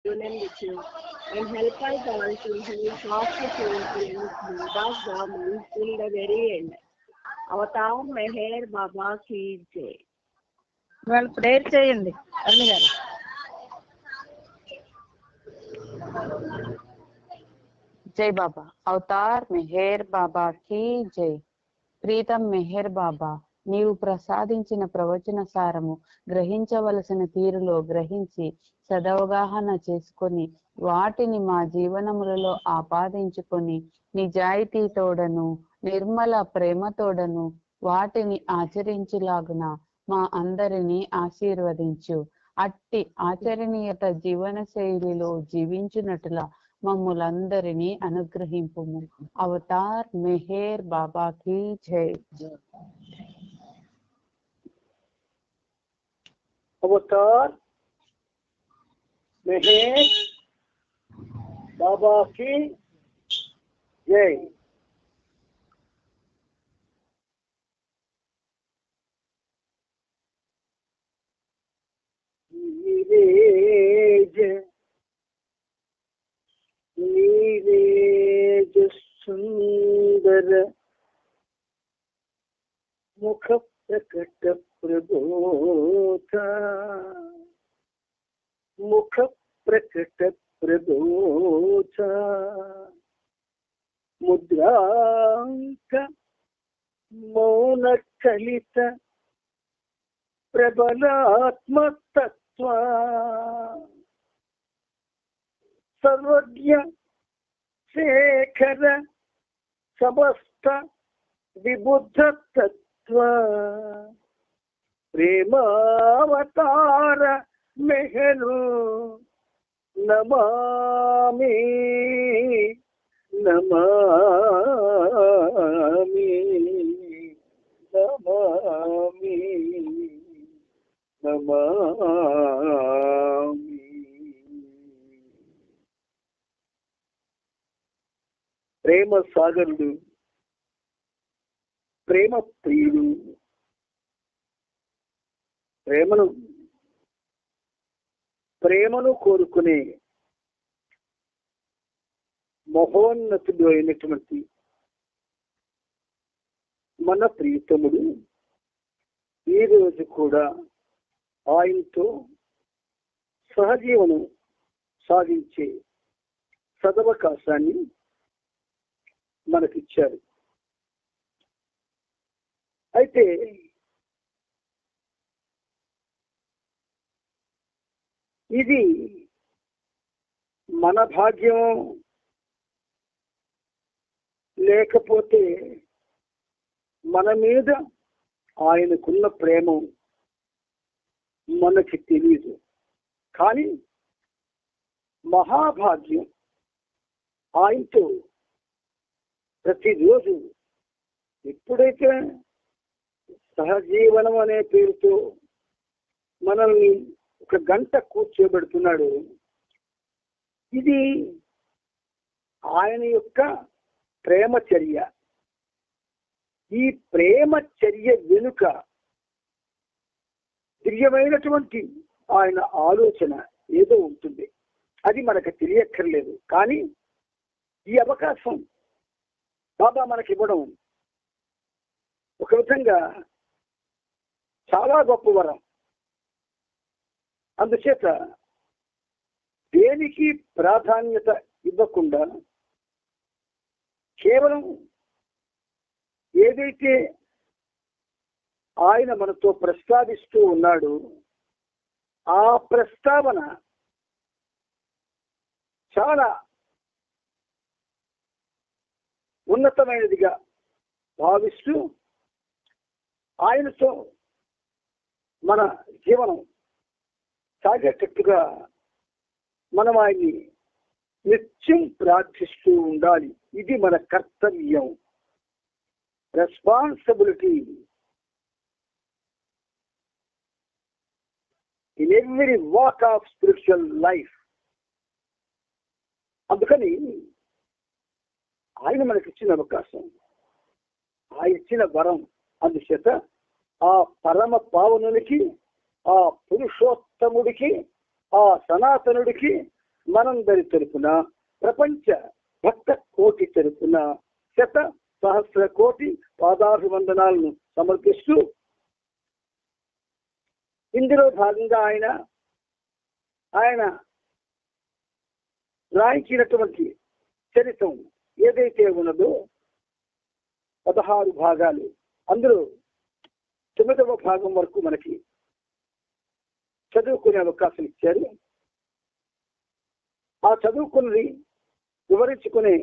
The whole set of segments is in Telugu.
union with you and help us all to have soft influence smooth us the month till the very end. Avatar Meher Baba కీ జై. వాళ్ళు ప్రేయర్ చేయండి అరుణ్ గారు. జై బాబా. అవతార్ మెహర్ బాబా కీ జై. ప్రీతం మెహర్ బాబా, నీవు ప్రసాదించిన ప్రవచన సారము గ్రహించవలసిన తీరులో గ్రహించి సదవగాహన చేసుకొని వాటిని మా జీవనములలో ఆపాదించుకొని నిజాయితీతోడను నిర్మల ప్రేమతోడను వాటిని ఆచరించులాగున మా అందరినీ ఆశీర్వదించు. అట్టి ఆచరణీయత జీవన శైలిలో జీవించునట్లా మమ్ములందరినీ అనుగ్రహింపుము. అవతార్ మెహర్ బాబా కీ జై. అవతార్ మెహర్ బాబా కీ జై. नीरेज सुंदर मुख प्रकट प्रबोधा, मुख प्रकट प्रबोधा, मुद्रांक मौन चलित प्रबलात्म तत्व, सर्वज्ञ शेखर समस्त विबुद्ध तत्व, प्रेमावतार मेहरु नमामि नमामि नमामि नमामि. ప్రేమ సాగరుడు, ప్రేమ ప్రియుడు, ప్రేమను కోరుకునే మహోన్నతుడు అయినటువంటి మన ప్రియతముడు ఈ రోజు కూడా ఆయనతో సహజీవనం సాగించే సదవకాశాన్ని మనకిచ్చారు. అయితే ఇది మన భాగ్యం లేకపోతే మన మీద ఆయనకున్న ప్రేమ మనకి తెలియదు. కానీ మహాభాగ్యం ఆయనతో ప్రతిరోజు ఎప్పుడైతే సహజీవనం అనే పేరుతో మనల్ని ఒక గంట కూర్చోబెడుతున్నాడు, ఇది ఆయన యొక్క ప్రేమ చర్య. ఈ ప్రేమ చర్య వెనుక దివ్యమైనటువంటి ఆయన ఆలోచన ఏదో ఉంటుంది. అది మనకు తెలియక్కర్లేదు. కానీ ఈ అవకాశం బాబా మనకి ఇవ్వడం ఒక విధంగా చాలా గొప్ప వరం. అందుచేత దేనికి ప్రాధాన్యత ఇవ్వకుండా కేవలం ఏదైతే ఆయన మనతో ప్రస్తావిస్తూ ఉన్నాడో ఆ ప్రస్తావన చాలా ఉన్నతమైనదిగా భావిస్తూ ఆయనతో మన జీవనం సాగేటట్టుగా మనం ఆయన్ని నిత్యం ప్రార్థిస్తూ ఉండాలి. ఇది మన కర్తవ్యం, responsibility in every walk of spiritual life. అందుకని ఆయన మనకిచ్చిన అవకాశం, ఆయన ఇచ్చిన వరం. అందుచేత ఆ పరమ పావనునికి, ఆ పురుషోత్తముడికి, ఆ సనాతనుడికి మనందరి తరపున, ప్రపంచ భక్త కోటి తరపున శత సహస్ర కోటి పాదాభివందనాలను సమర్పిస్తూ, ఇందులో భాగంగా ఆయన రాయించినటువంటి చరిత్రం ఏదైతే ఉన్నదో 16 భాగాలు, అందులో 9వ భాగం వరకు మనకి చదువుకునే అవకాశం ఇచ్చారు. ఆ చదువుకున్నది వివరించుకునే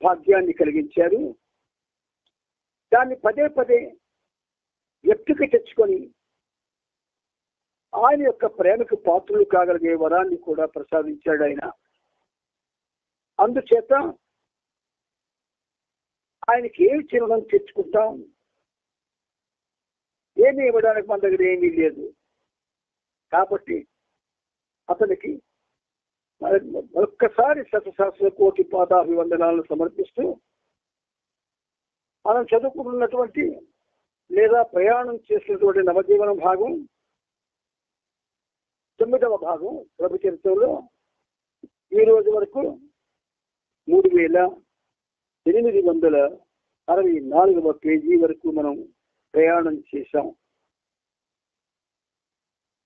భాగ్యాన్ని కలిగించారు. దాన్ని పదే పదే వ్యక్తికి తెచ్చుకొని ఆయన యొక్క ప్రేమకు పాత్రలు కాగలిగే వరాన్ని కూడా ప్రసాదించాడు ఆయన. అందుచేత ఆయనకి ఏమి చిరునం తెచ్చుకుంటాం, ఏమి ఇవ్వడానికి మన దగ్గర ఏమీ లేదు. కాబట్టి అతనికి ఒక్కసారి శతసహస్ర కోటి పాదాభివందనాలను సమర్పిస్తూ, మనం చదువుకుంటున్నటువంటి లేదా ప్రయాణం చేసినటువంటి నవజీవన భాగం 9వ భాగం ప్రభు చరిత్రలో ఈ రోజు వరకు 3864వ పేజీ వరకు మనం ప్రయాణం చేశాం.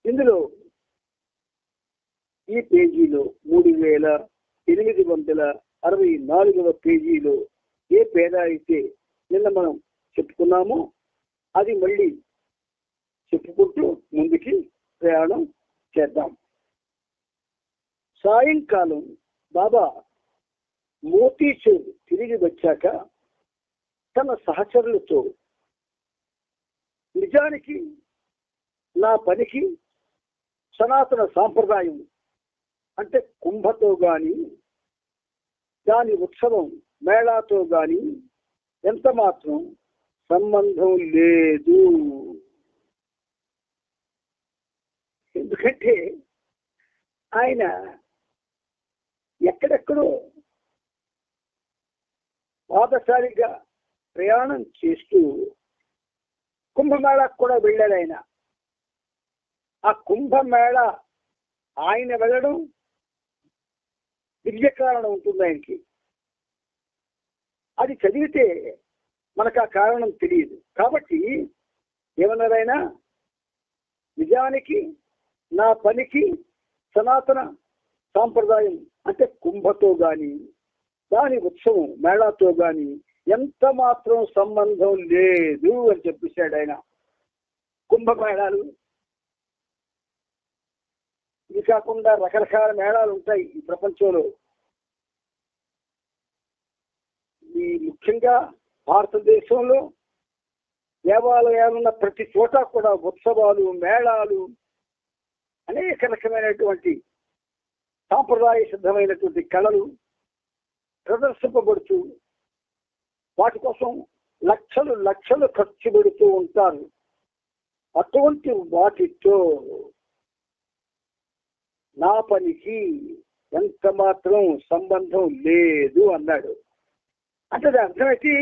ఇందులో ఈ పేజీలో 3864వ పేజీలో ఏ పేద అయితే నిన్న మనం చెప్పుకున్నామో అది మళ్ళీ చెప్పుకుంటూ ముందుకి ప్రయాణం చేద్దాం. సాయంకాలం బాబా మోతీచూర్ తిరిగి వచ్చాక తన సహచరులతో, నిజానికి నా పనికి సనాతన సాంప్రదాయం అంటే కుంభతో గాని దాని ఉత్సవం మేళాతో గాని ఎంత మాత్రం సంబంధం లేదు. ఎందుకంటే ఆయన ఎక్కడెక్కడో పాదశాలిగా ప్రయాణం చేస్తూ కుంభమేళాకు కూడా వెళ్ళాడు ఆయన. ఆ కుంభమేళ ఆయన వెళ్ళడం దివ్య కారణం ఉంటుంది ఆయనకి. అది చదివితే మనకు ఆ కారణం తెలియదు. కాబట్టి ఏమన్నారైనా, నిజానికి నా పనికి సనాతన సాంప్రదాయం అంటే కుంభతో గాని దాని ఉత్సవం మేళాతో గాని ఎంత మాత్రం సంబంధం లేదు అని చెప్పేశాడు ఆయన. కుంభమేళాలు ఇది కాకుండా రకరకాల మేళాలు ఉంటాయి ఈ ప్రపంచంలో. ఈ ముఖ్యంగా భారతదేశంలో దేవాలయాలున్న ప్రతి చోట కూడా ఉత్సవాలు మేళాలు అనేక రకమైనటువంటి సాంప్రదాయ సిద్ధమైనటువంటి కళలు ప్రదర్శింపబడుతూ వాటి కోసం లక్షలు లక్షలు ఖర్చు పెడుతూ ఉంటారు. అటువంటి వాటితో నా పనికి ఎంత మాత్రం సంబంధం లేదు అన్నాడు. అంటే అర్థమైతే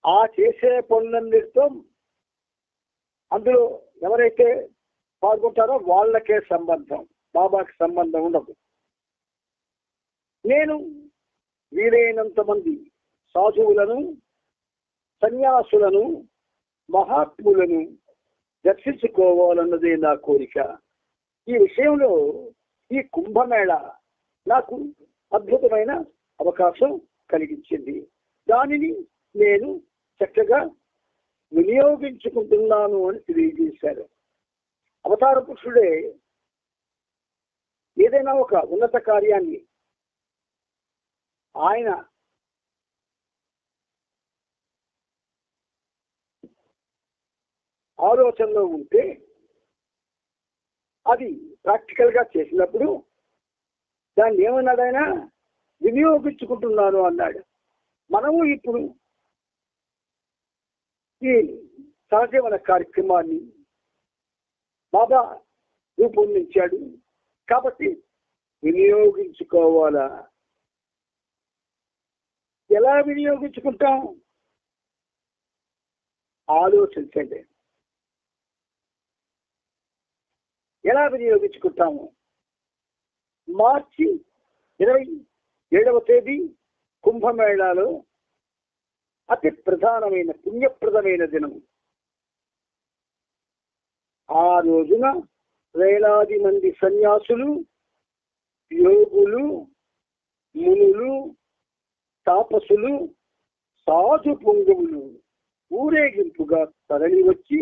ఆ చేసే పనులన్నిటితో అందులో ఎవరైతే పాల్గొంటారో వాళ్ళకే సంబంధం, బాబాకి సంబంధం ఉండదు. నేను వీలైనంత మంది సాధువులను, సన్యాసులను, మహాత్ములను దర్శించుకోవాలన్నదే నా కోరిక. ఈ విషయంలో ఈ కుంభమేళ నాకు అద్భుతమైన అవకాశం కలిగించింది. దానిని నేను చక్కగా వినియోగించుకుంటున్నాను అని తెలియజేశారు. అవతార పురుషుడే ఏదైనా ఒక ఉన్నత కార్యాన్ని ఆయన ఆలోచనలో ఉంటే అది ప్రాక్టికల్ గా చేసినప్పుడు దాన్ని ఏమన్నాడు ఆయన, వినియోగించుకుంటున్నాను అన్నాడు. మనము ఇప్పుడు ఈ సహజీవన కార్యక్రమాన్ని బాబా రూపొందించాడు కాబట్టి వినియోగించుకోవాలా. ఎలా వినియోగించుకుంటాం ఆలోచించండి. ఎలా వినియోగించుకుంటాము? మార్చి 27వ తేదీ కుంభమేళాలో అతి ప్రధానమైన పుణ్యప్రదమైన దినం. ఆ రోజున వేలాది మంది సన్యాసులు, యోగులు, మునులు, తాపసులు, సాధు పుంగవులు ఊరేగింపుగా తరలి వచ్చి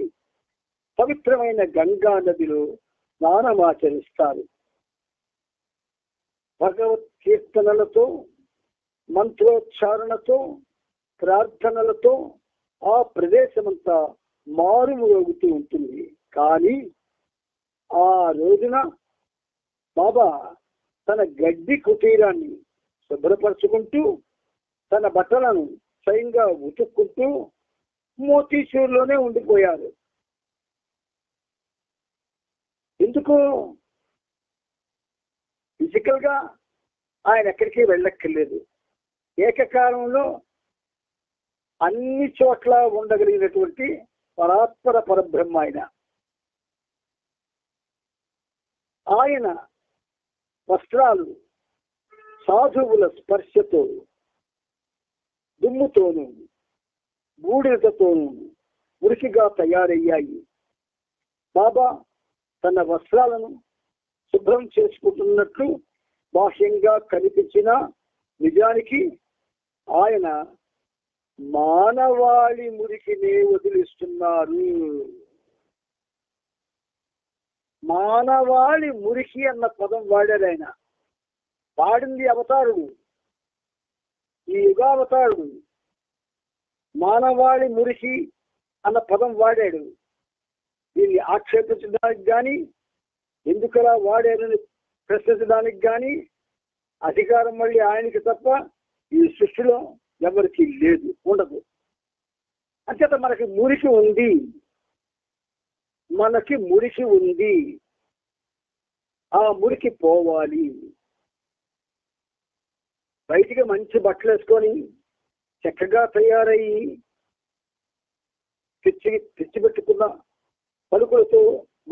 పవిత్రమైన గంగా నదిలో స్నానమాచరిస్తారు. భగవత్ కీర్తనలతో, మంత్రోచ్చారణతో, ప్రార్థనలతో ఆ ప్రదేశమంతా మారుమోగుతూ ఉంటుంది. కానీ ఆ రోజున బాబా తన గడ్డి కుటీరాన్ని శుభ్రపరచుకుంటూ, తన బట్టలను స్వయంగా ఉతుక్కుంటూ మోతీచూరులోనే ఉండిపోయారు. ఎందుకు? ఫిజికల్ గా ఆయన ఎక్కడికి వెళ్ళక్కర్లేదు. ఏకకాలంలో అన్ని చోట్ల ఉండగలిగినటువంటి పరాత్పర పరబ్రహ్మ ఆయన వస్త్రాలు సాధువుల స్పర్శతో, దుమ్ముతోనూ బూడిదతోనూ మురికిగా తయారయ్యాయి. బాబా తన వస్త్రాలను శుభ్రం చేసుకుంటున్నట్లు బాహ్యంగా కనిపించిన నిజానికి ఆయన మానవాళి మురికినే వదిలిస్తున్నారు. మానవాళి మురికి అన్న పదం వాడారు ఆయన. వాడింది అవతారుడు, ఈ యుగావతారుడు. మానవాళి మురికి అన్న పదం వాడాడు. దీన్ని ఆక్షేపించడానికి కానీ, ఎందుకలా వాడారని ప్రశ్నించడానికి కానీ అధికారం మళ్ళీ ఆయనకి తప్ప ఈ సృష్టిలో ఎవరికి లేదు, ఉండదు. అంచేత మనకి మురికి ఉంది, మనకి మురికి ఉంది. ఆ మురికి పోవాలి. బయటికి మంచి బట్టలు వేసుకొని చక్కగా తయారయ్యి తెచ్చిపెట్టుకున్న పలుకులతో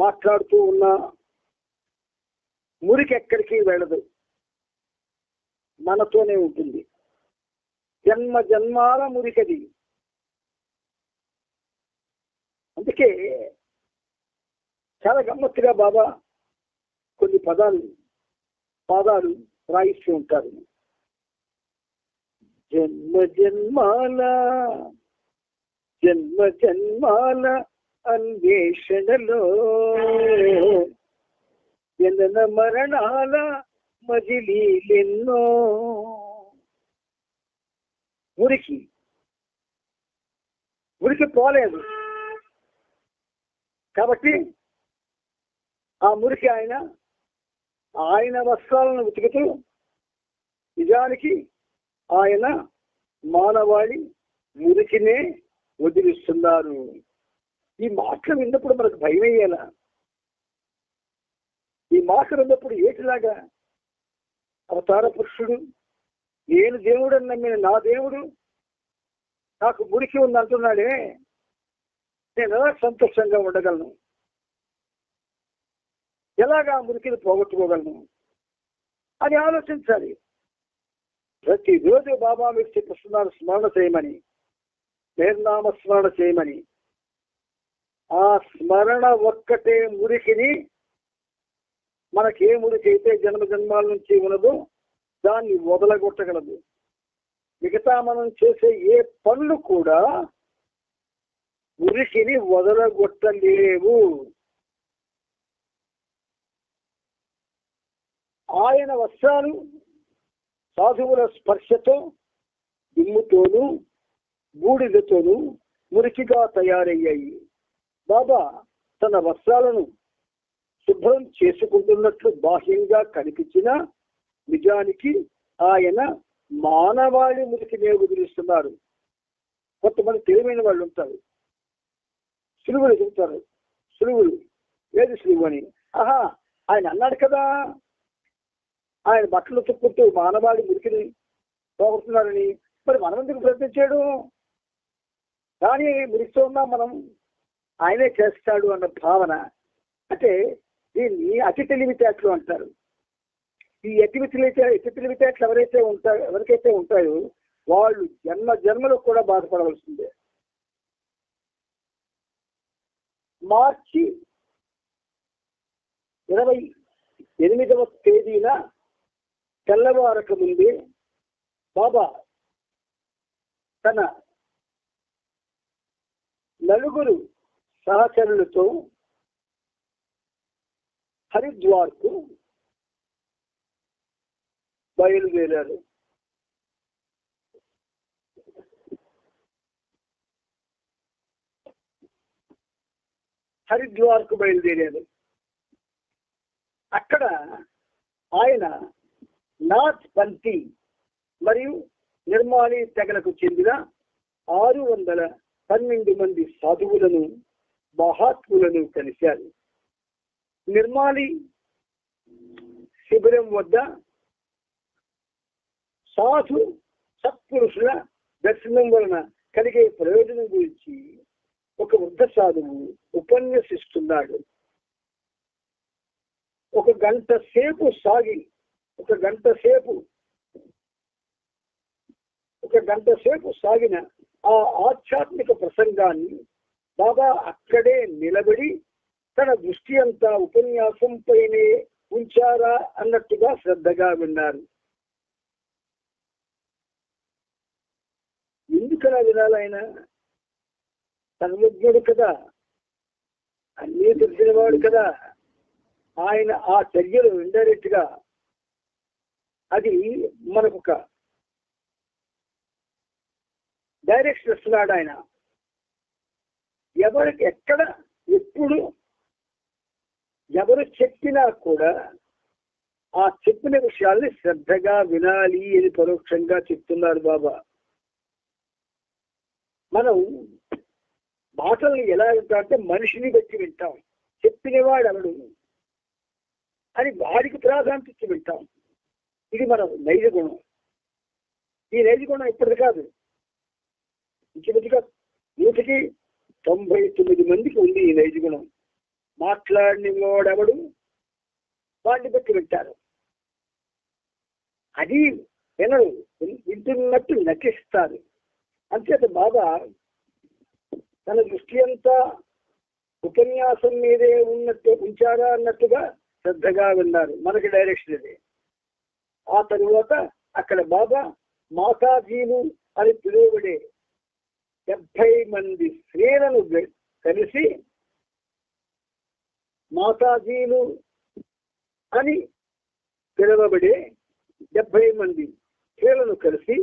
మాట్లాడుతూ ఉన్న మురికి ఎక్కడికి వెళ్ళదు, మనతోనే ఉంటుంది. జన్మ జన్మాల మురికది. అందుకే చాలా గమ్మత్తుగా బాబా కొన్ని పాదాలు రాయిస్తూ ఉంటారు. జన్మ జన్మాల అన్వేషణలో జనన మరణాల మజిలీలెన్నో. మురికి పోలేదు కాబట్టి ఆ మురికి ఆయన వస్త్రాలను ఉతుకుతూ నిజానికి ఆయన మానవాళి మురికినే వదిలిస్తున్నారు. ఈ మాటలు విన్నప్పుడు మనకు భయం అయ్యేలా, ఈ మాటలు విన్నప్పుడు ఏటిలాగా అవతార పురుషుడు, నేను దేవుడని నమ్మిన నా దేవుడు నాకు మురికి ఉంది అంటున్నాడే, నేను ఎలా సంతోషంగా ఉండగలను? ఎలాగా మురికిని పోగొట్టుకోగలను అని ఆలోచించాలి. ప్రతిరోజు బాబా మీకు చెప్పిస్తున్నారు స్మరణ చేయమని, నిర్నామ స్మరణ చేయమని. ఆ స్మరణ ఒక్కటే మురికిని, మనకే మురికి అయితే జన్మ జన్మాల నుంచి ఉన్నదో దాన్ని వదలగొట్టగలదు. మిగతా మనం చేసే ఏ పనులు కూడా మురికిని వదలగొట్టలేవు. ఆయన వస్త్రాలు సాధువుల స్పర్శతో, దుమ్ముతోనూ బూడిదతోనూ మురికిగా తయారయ్యాయి. బాబా తన వస్త్రాలను శుభ్రం చేసుకుంటున్నట్లు బాహ్యంగా కనిపించిన నిజానికి ఆయన మానవాళి మురికినే వదిలిస్తున్నారు. కొంతమంది తెలివైన వాళ్ళు ఉంటారు, సులువులు చెబుతారు. సులువులు ఏది సులువు అని? ఆహా, ఆయన అన్నాడు కదా, ఆయన బట్టలు తుక్కుంటూ మానవాళి మురికిని పోగొడుతున్నారని, మరి మనం ఎందుకు ప్రయత్నించాడు? కానీ మురికితో ఉన్నాం మనం, ఆయనే చేస్తాడు అన్న భావన. అంటే దీన్ని అతి తెలివితేటలు అంటారు. ఈ అతి తెలివితేటలు ఎవరికైతే ఉంటాయో వాళ్ళు జన్మలో కూడా బాధపడవలసిందే. మార్చి 28వ తేదీన తెల్లవారక ముందే బాబా తన నలుగురు సహచరులతో హరిద్వార్కు బయలుదేరారు. అక్కడ ఆయన నాథ్ పంతి మరియు నిర్మాలి తెగలకు చెందిన 612 మంది సాధువులను మహాత్ములను కలిశారు. నిర్మాలి శిబిరం వద్ద సాధు సత్పురుషుల దర్శనం వలన కలిగే ప్రయోజనం గురించి ఒక వృద్ధ సాధువు ఉపన్యసిస్తున్నాడు. ఒక గంట సేపు సాగిన ఆ ఆధ్యాత్మిక ప్రసంగాన్ని బాబా అక్కడే నిలబడి తన దృష్టి అంతా ఉపన్యాసం పైనే ఉంచారా అన్నట్టుగా శ్రద్ధగా విన్నారు. ఎందుకలా వినాలైనా? సర్వజ్ఞుడు కదా, అన్నీ తెలిసినవాడు కదా. ఆయన ఆ చర్యలు ఇండైరెక్ట్ గా అది మనకొక డైరెక్షన్ ఇస్తున్నాడు. ఆయన ఎవరికి ఎక్కడ ఎప్పుడు ఎవరు చెప్పినా కూడా ఆ చెప్పిన విషయాల్ని శ్రద్ధగా వినాలి అని పరోక్షంగా చెప్తున్నారు బాబా. మనం మాటల్ని ఎలా వింటామంటే మనిషిని బట్టి వింటాం. చెప్పినవాడు ఎవడు అని వాడికి ప్రాధాన్యత ఇచ్చి వింటాం. ఇది మన నైజ గుణం. ఈ నైజ గుణం ఇప్పటిది కాదు, ఇంచుమించుగా 199 మందికి ఉంది ఈ నైజ గుణం. మాట్లాడిన వాడెవడు వాడిని బట్టి వింటారు. అది వినరు, వింటున్నట్టు నటిస్తారు. అంచేత బాబా తన దృష్టి అంతా ఉపన్యాసం మీదే ఉంచారా అన్నట్టుగా శ్రద్ధగా విన్నారు. మనకి డైరెక్షన్ ఇది. ఆ తరువాత అక్కడ బాబా మాతాజీలు అని పిలువబడే 70 మంది స్త్రీలను కలిసి, మాతాజీలు అని పిలువబడే 70 మంది స్త్రీలను కలిసి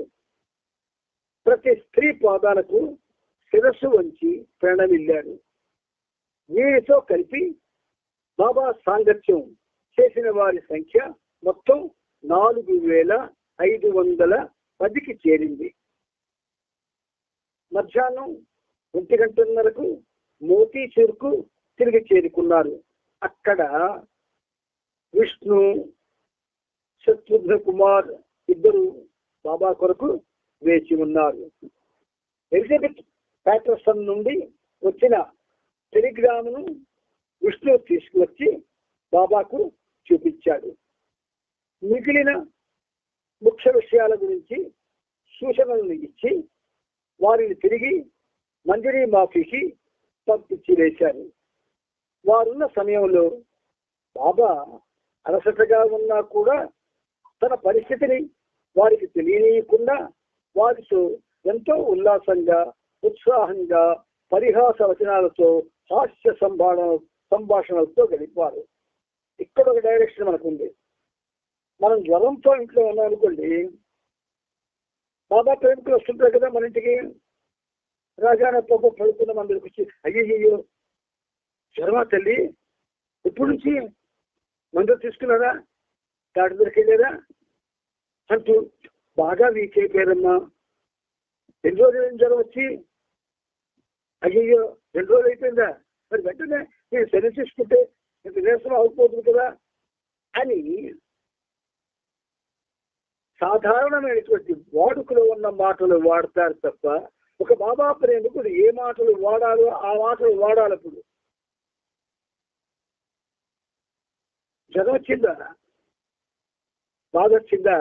ప్రతి స్త్రీ పాదాలకు శిరస్సు వంచి ప్రణమిల్లారు. వీరితో కలిపి బాబా సాంగత్యం చేసిన వారి సంఖ్య మొత్తం 4510కి చేరింది. మధ్యాహ్నం 1:30కు మోతీచూర్కు తిరిగి చేరుకున్నారు. అక్కడ విష్ణు, శత్రుఘ్న కుమార్ ఇద్దరు బాబా కొరకు వేచి ఉన్నారు. ఎలిజబెత్ ప్యాటర్సన్ నుండి వచ్చిన టెలిగ్రామ్ను విష్ణు తీసుకువచ్చి బాబాకు చూపించాడు. మిగిలిన ముఖ్య విషయాల గురించి సూచనలను ఇచ్చి వారిని తిరిగి మంజరీ మాఫీకి పంపించి వేశారు. వారున్న సమయంలో బాబా అలసటగా ఉన్నా కూడా తన పరిస్థితిని వారికి తెలియనీయకుండా వారితో ఎంతో ఉల్లాసంగా, ఉత్సాహంగా, పరిహాస వచనాలతో, హాస్య సంభాషణలతో గడిపారు. ఇక్కడ ఒక డైరెక్షన్ మనకుంది. మనం జ్వరంతో ఇంట్లో ఉన్నాం అనుకోండి, బాబా ప్రేమికులు వస్తుంటారు కదా మన ఇంటికి. రాజానతో పడుకున్న మన దగ్గరికి వచ్చి, అయ్యయ్యో జ్వరమా తల్లి, ఎప్పటి నుంచి మందులు తీసుకున్నారా, డాక్టర్ దగ్గరికి వెళ్ళారా అంటూ బాగా వీక్ అయిపోయారమ్మా. 2 రోజులు జ్వరం వచ్చి, అయ్యయ్యో 2 రోజులు అయిపోయిందా, మరి వెంటనే మీరు సరి చేసుకుంటే ఇంత నీరసం అవుతుంది కదా అని సాధారణమైనటువంటి వాడుకలో ఉన్న మాటలు వాడతారు తప్ప ఒక బాబా ప్రేమికుడు ఏ మాటలు వాడాలో ఆ మాటలు వాడాలప్పుడు. జ్వరం వచ్చిందా, బాధ వచ్చిందా?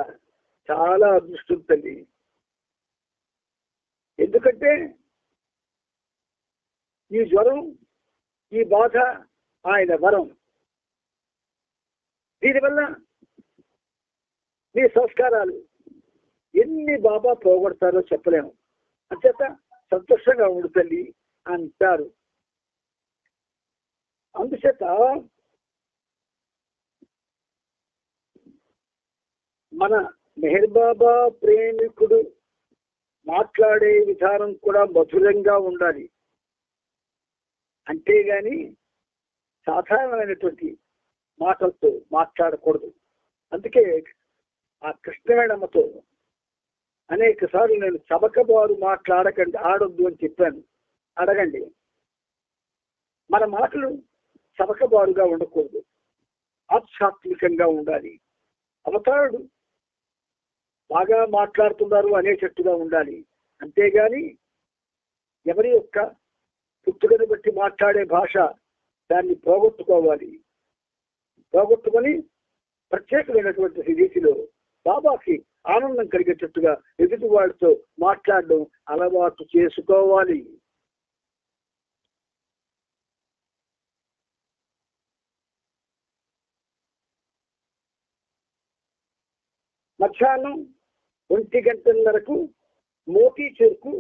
చాలా అదృష్టం తల్లి. ఎందుకంటే ఈ జ్వరం, ఈ బాధ ఆయన వరం. దీనివల్ల నీ సంస్కారాలు ఎన్ని బాబా పోగొడతారో చెప్పలేము. అంచేత సంతోషంగా ఉండు తల్లి అంటారు. అందుచేత మన మెహర్ బాబా ప్రేమికుడు మాట్లాడే విధానం కూడా మధురంగా ఉండాలి. అంతేగాని సాధారణమైనటువంటి మాటలతో మాట్లాడకూడదు. అందుకే ఆ కృష్ణవేణమ్మతో అనేక సార్లు నేను చబకబారు మాట్లాడకండి, ఆడొద్దు అని చెప్పాను. అడగండి. మన మాటలు చబకబారుగా ఉండకూడదు, ఆధ్యాత్మికంగా ఉండాలి. అవతారుడు బాగా మాట్లాడుతున్నారు అనేటట్టుగా ఉండాలి. అంతేగాని ఎవరి యొక్క పుట్టుకను బట్టి మాట్లాడే భాష దాన్ని పోగొట్టుకోవాలి. పోగొట్టుకొని ప్రత్యేకమైనటువంటి రీతిలో బాబాకి ఆనందం కలిగేటట్టుగా ఎదుటి వాడితో మాట్లాడడం అలవాటు చేసుకోవాలి. మధ్యాహ్నం 1 గంటన్నరకు మోతీ చెరుకు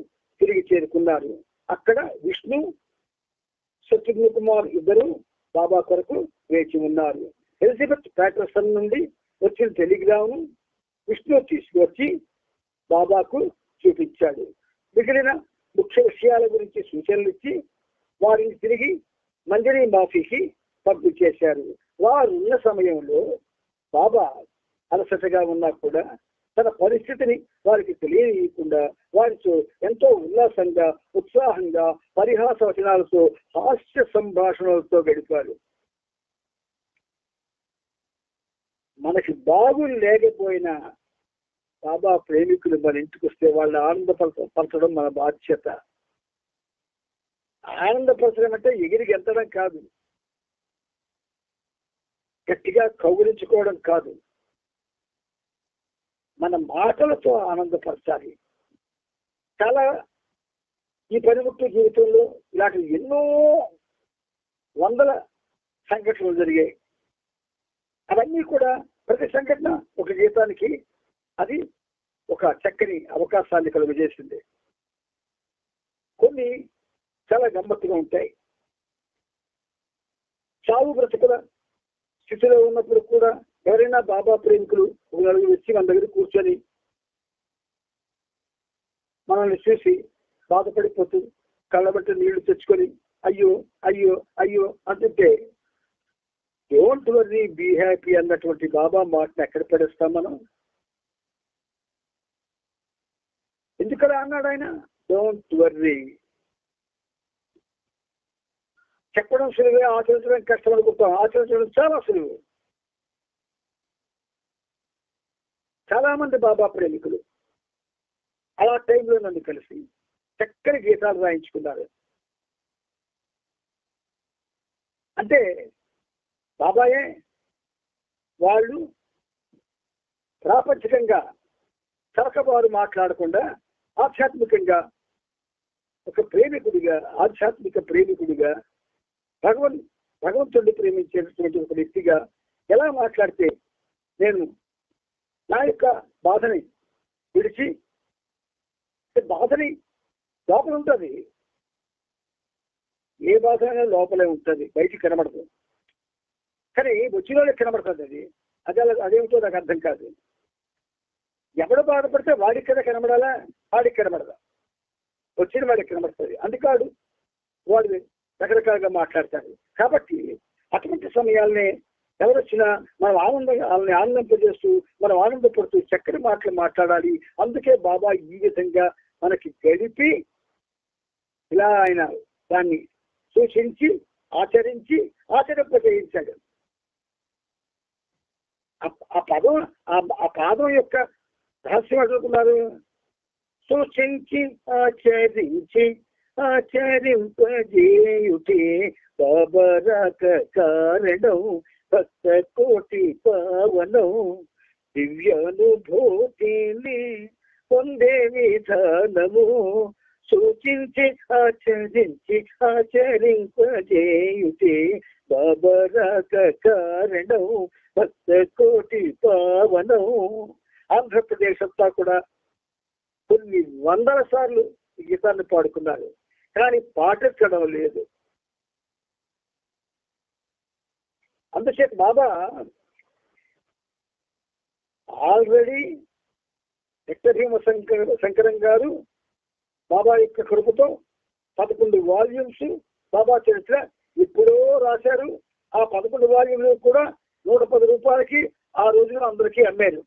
తిరిగి చేరుకున్నారు. అక్కడ విష్ణు, శత్రుఘ్న కుమార్ ఇద్దరు బాబా కొరకు వేచి ఉన్నారు. ఎలిజబెత్ ప్యాటర్సన్ నుండి వచ్చిన టెలిగ్రాము విష్ణు తీసుకువచ్చి బాబాకు చూపించాడు. మిగిలిన ముఖ్య విషయాల గురించి సూచనలు ఇచ్చి వారిని తిరిగి మంజరీ మాఫీకి పంపించేశారు. వారు ఉన్న సమయంలో బాబా అలసటగా ఉన్నా కూడా తన పరిస్థితిని వారికి తెలియకుండా వారితో ఎంతో ఉల్లాసంగా, ఉత్సాహంగా, పరిహాస వచనాలతో, హాస్య సంభాషణలతో గడిపారు. మనకి బాగు లేకపోయినా బాబా ప్రేమికులు మన ఇంటికి వస్తే వాళ్ళని ఆనందపరచడం మన బాధ్యత. ఆనందపరచడం అంటే ఎగిరికి ఎంతడం కాదు, గట్టిగా కౌగిలించుకోవడం కాదు, మన మాటలతో ఆనందపరచాలి. చాలా ఈ పనిముట్టు జీవితంలో ఇలాంటి ఎన్నో వందల సంఘటనలు జరిగాయి. అవన్నీ కూడా ప్రతి సంఘటన ఒక గీతానికి అది ఒక చక్కని అవకాశాన్ని కలుగజేసింది. కొన్ని చాలా గమ్మత్తుగా ఉంటాయి. చావు బ్రతుకుల స్థితిలో ఉన్నప్పుడు కూడా ఎవరైనా బాబా ప్రేమికులు ఒక నలుగురు వచ్చి మన దగ్గర కూర్చొని మనల్ని చూసి బాధపడిపోతూ కళ్ళబట్టి నీళ్లు తెచ్చుకొని అయ్యో అయ్యో అయ్యో అంటుంటే డోంట్ వర్రీ బీ హ్యాపీ అన్నటువంటి బాబా మాటను ఎక్కడ పడేస్తాం మనం? ఎందుకలా అన్నాడు ఆయన? Don't worry. చెప్పడం సులువే, ఆచరించడం కష్టం అనుకుంటాం. ఆచరించడం చాలా సులువు. చాలా మంది బాబా ప్రేమికులు అలా టైంలో నన్ను కలిసి చక్కని గీతాలు రాయించుకున్నారు. అంటే బాబాయే వాళ్ళు ప్రాపంచికంగా చరకబారు మాట్లాడకుండా ఆధ్యాత్మికంగా ఒక ప్రేమికుడిగా, ఆధ్యాత్మిక ప్రేమికుడిగా, భగవంతుడిని ప్రేమించేటటువంటి ఒక వ్యక్తిగా ఎలా మాట్లాడితే నేను నా యొక్క బాధని విడిచి, బాధని లోపల ఉంటుంది, ఏ బాధ అయినా లోపలే ఉంటుంది, బయటికి కనబడదు. కానీ వచ్చిన వాళ్ళకి కనబడుతుంది. అదేమిటో నాకు అర్థం కాదు. ఎవడు బాధపడితే వాడికి కదా కనబడాలా, వాడికి కనబడదా, వచ్చిన వాడికి కనబడుతుంది. అందుకాడు వాడు రకరకాలుగా మాట్లాడతారు. కాబట్టి అటువంటి సమయాలనే ఎవరు వచ్చినా మనం వాళ్ళని ఆనందింపజేస్తూ, మనం ఆనందపడుతూ చక్కని మాటలు మాట్లాడాలి. అందుకే బాబా ఈ విధంగా మనకి గడిపి ఇలా ఆయన దాన్ని సూచించి ఆచరించి ఆచరింపజేయించాడు. ఆ పాదం యొక్క రహస్యం అడుగుతున్నారు. సూచించి ఆచరించి ఆచరింపజేయుటే బాబరాక కారణం భక్త కోటి పావనం దివ్యానుభూతిని పొందే విధానము సూచించి ఆచరింపజేయుతే బాబా రాక కారణం భక్త కోటి పావనం. ఆంధ్రప్రదేశ్ అంతా కూడా కొన్ని వందల సార్లు ఈ గీతాన్ని పాడుకున్నారు, కానీ పాటించడం లేదు. అందుచేత బాబా ఆల్రెడీ భీమ శంకరం గారు బాబా యొక్క కృపతో 11 వాల్యూమ్స్ బాబా చరిత్ర ఎప్పుడో రాశారు. ఆ 11 వాల్యూమ్లు కూడా 110 రూపాయలకి ఆ రోజున అందరికీ అమ్మారు.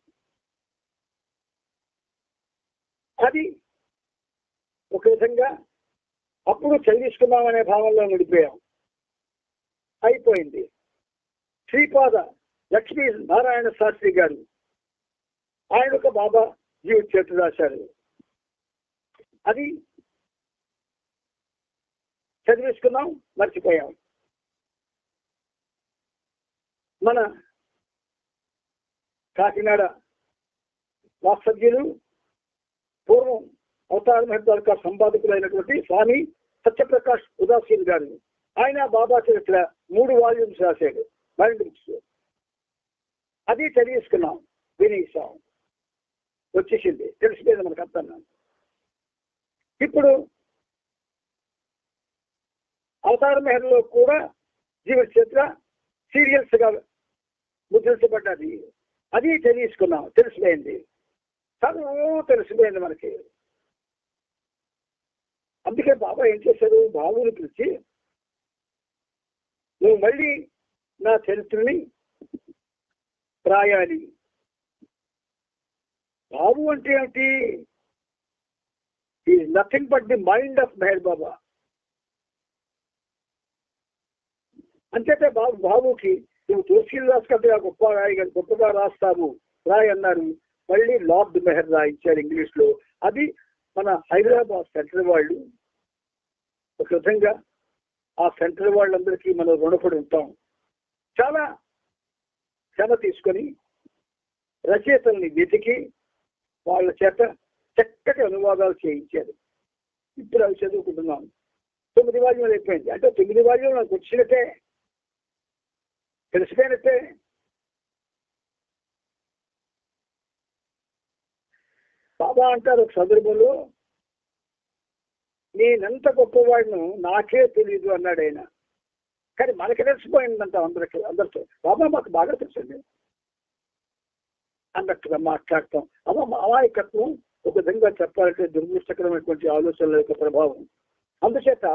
అది ఒక విధంగా అప్పుడు చదివిస్తున్నామనే భావంలో నడిపోయాం. అయిపోయింది. శ్రీపాద లక్ష్మీ నారాయణ శాస్త్రి గారు ఆయన ఒక బాబా జీవిత చరిత్ర రాశారు. అది చదివేసుకున్నాం, మర్చిపోయాం. మన కాకినాడ వాస్తవ్యులు పూర్వం అవతార మహత్వాల సంపాదకులైనటువంటి స్వామి సత్యప్రకాష్ ఉదాసీన్ గారు ఆయన బాబా చరిత్ర 3 వాల్యూమ్స్ రాశాడు. మైండ్ బుక్స్ అది చదివేసుకున్నాం, వినేసాం, వచ్చేసింది, తెలిసిపోయింది మనకు అర్థం. ఇప్పుడు అవతార మెహర్లో కూడా జీవిత చరిత్ర సీరియల్స్ గా ముద్రించబడ్డది. అది చదివేసుకున్నాం, తెలిసిపోయింది, చదువు తెలిసిపోయింది మనకి. అందుకే బాబా ఏం చేశారు, బాబుని పిలిచి నువ్వు మళ్ళీ నా చరిత్రని రాయాలి. బాబు అంటే ఏమిటి? Is nothing but the mind of Meher Baba. అంచేతే బాబుకి నువ్వు తులసీదాస్ కంటే గొప్పగా రాస్తావు, రాయ్ అన్నారు. మళ్ళీ లార్డ్ మెహర్ రాయించారు ఇంగ్లీష్ లో. అది మన హైదరాబాద్ సెంట్రల్ వాళ్ళు. ఒక విధంగా ఆ సెంట్రల్ వాళ్ళందరికీ మనం రుణపడి ఉంటాం. చాలా శ్రమ తీసుకొని రచయితల్ని వెతికి వాళ్ళ చేత చక్కటి అనువాదాలు చేయించారు. ఇప్పుడు అవి చదువుకుంటున్నాం. 9 వాల్యూలు అయిపోయింది. అంటే 9 వాల్యూలు నాకు వచ్చినట్టే, తెలిసిపోయినట్టే. బాబా అంటారు ఒక సందర్భంలో, నేనెంత గొప్పవాడిను నాకే తెలియదు అన్నాడు ఆయన. కానీ మనకి తెలిసిపోయిందంట అందరితో. బాబా మాకు బాగా తెలుసండి అన్నట్టుగా మాట్లాడతాం. అమాయకత్వం ఒక విధంగా చెప్పాలంటే దుర్దృష్టకరమైనటువంటి ఆలోచనల యొక్క ప్రభావం. అందుచేత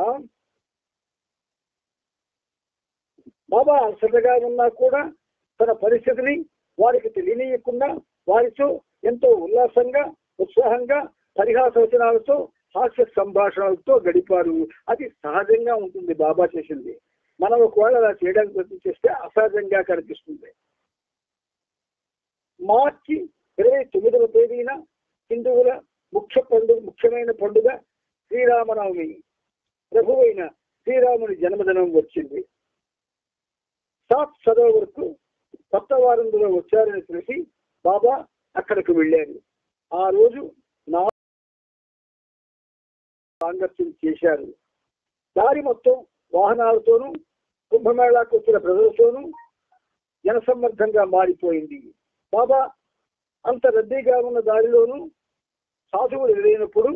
బాబా అలసటగా ఉన్నా కూడా తన పరిస్థితిని వారికి తెలియనియకుండా వారితో ఎంతో ఉల్లాసంగా, ఉత్సాహంగా, పరిహాస వచనాలతో, హాస్య సంభాషణలతో గడిపారు. అది సహజంగా ఉంటుంది బాబా చేసింది. మనం ఒకవేళ అలా చేయడానికి ప్రయత్నం చేస్తే అసహజంగా కనిపిస్తుంది. మార్చి 29వ తేదీన హిందువుల ముఖ్యమైన పండుగ శ్రీరామనవమి, ప్రభువైన శ్రీరాముని జన్మదినం వచ్చింది. సాత్ సరోవర్కు కొత్త వారంలో వచ్చారని తెలిసి బాబా అక్కడికి వెళ్ళారు. ఆ రోజు సాంగత్యం చేశారు. దారి మొత్తం వాహనాలతోనూ కుంభమేళాకు వచ్చిన ప్రజలతోనూ జనసమ్మర్దంగా మారిపోయింది. బాబా అంత రద్దీగా ఉన్న దారిలోనూ సాధువులు ఎదురైనప్పుడు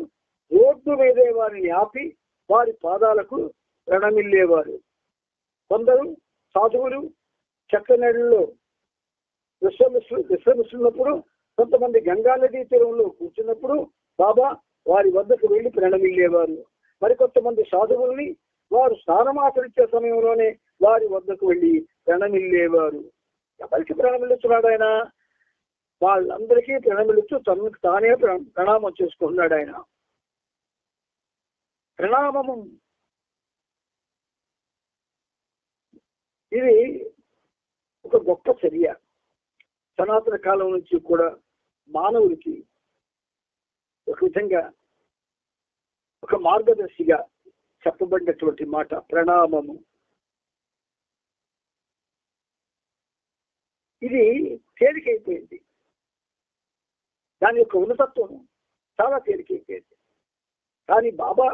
రోడ్డు మీదే వారిని ఆపి వారి పాదాలకు ప్రణమిల్లేవారు. కొందరు సాధువులు చెట్ల నీళ్ళలో విశ్రమిస్తున్నప్పుడు, కొంతమంది గంగా నదీ తీరంలో కూర్చున్నప్పుడు బాబా వారి వద్దకు వెళ్లి ప్రణమిల్లేవారు. మరికొంతమంది సాధువుల్ని వారు స్నానమాచరించే సమయంలోనే వారి వద్దకు వెళ్లి ప్రణమిల్లేవారు. ఎవరికి ప్రణమిల్లుతున్నాడు ఆయన? వాళ్ళందరికీ ప్రణమిల్లుతూ తనకు తానే ప్రణామం చేసుకుంటున్నాడు ఆయన. ప్రణామము ఇది ఒక గొప్ప చర్య. సనాతన కాలం నుంచి కూడా మానవుడికి ఒక విధంగా ఒక మార్గదర్శిగా చెప్పబడినటువంటి మాట ప్రణామము. ఇది తేలికైపోయింది. దాని యొక్క ఉన్నతత్వం చాలా తేలికైపోయింది. కానీ బాబా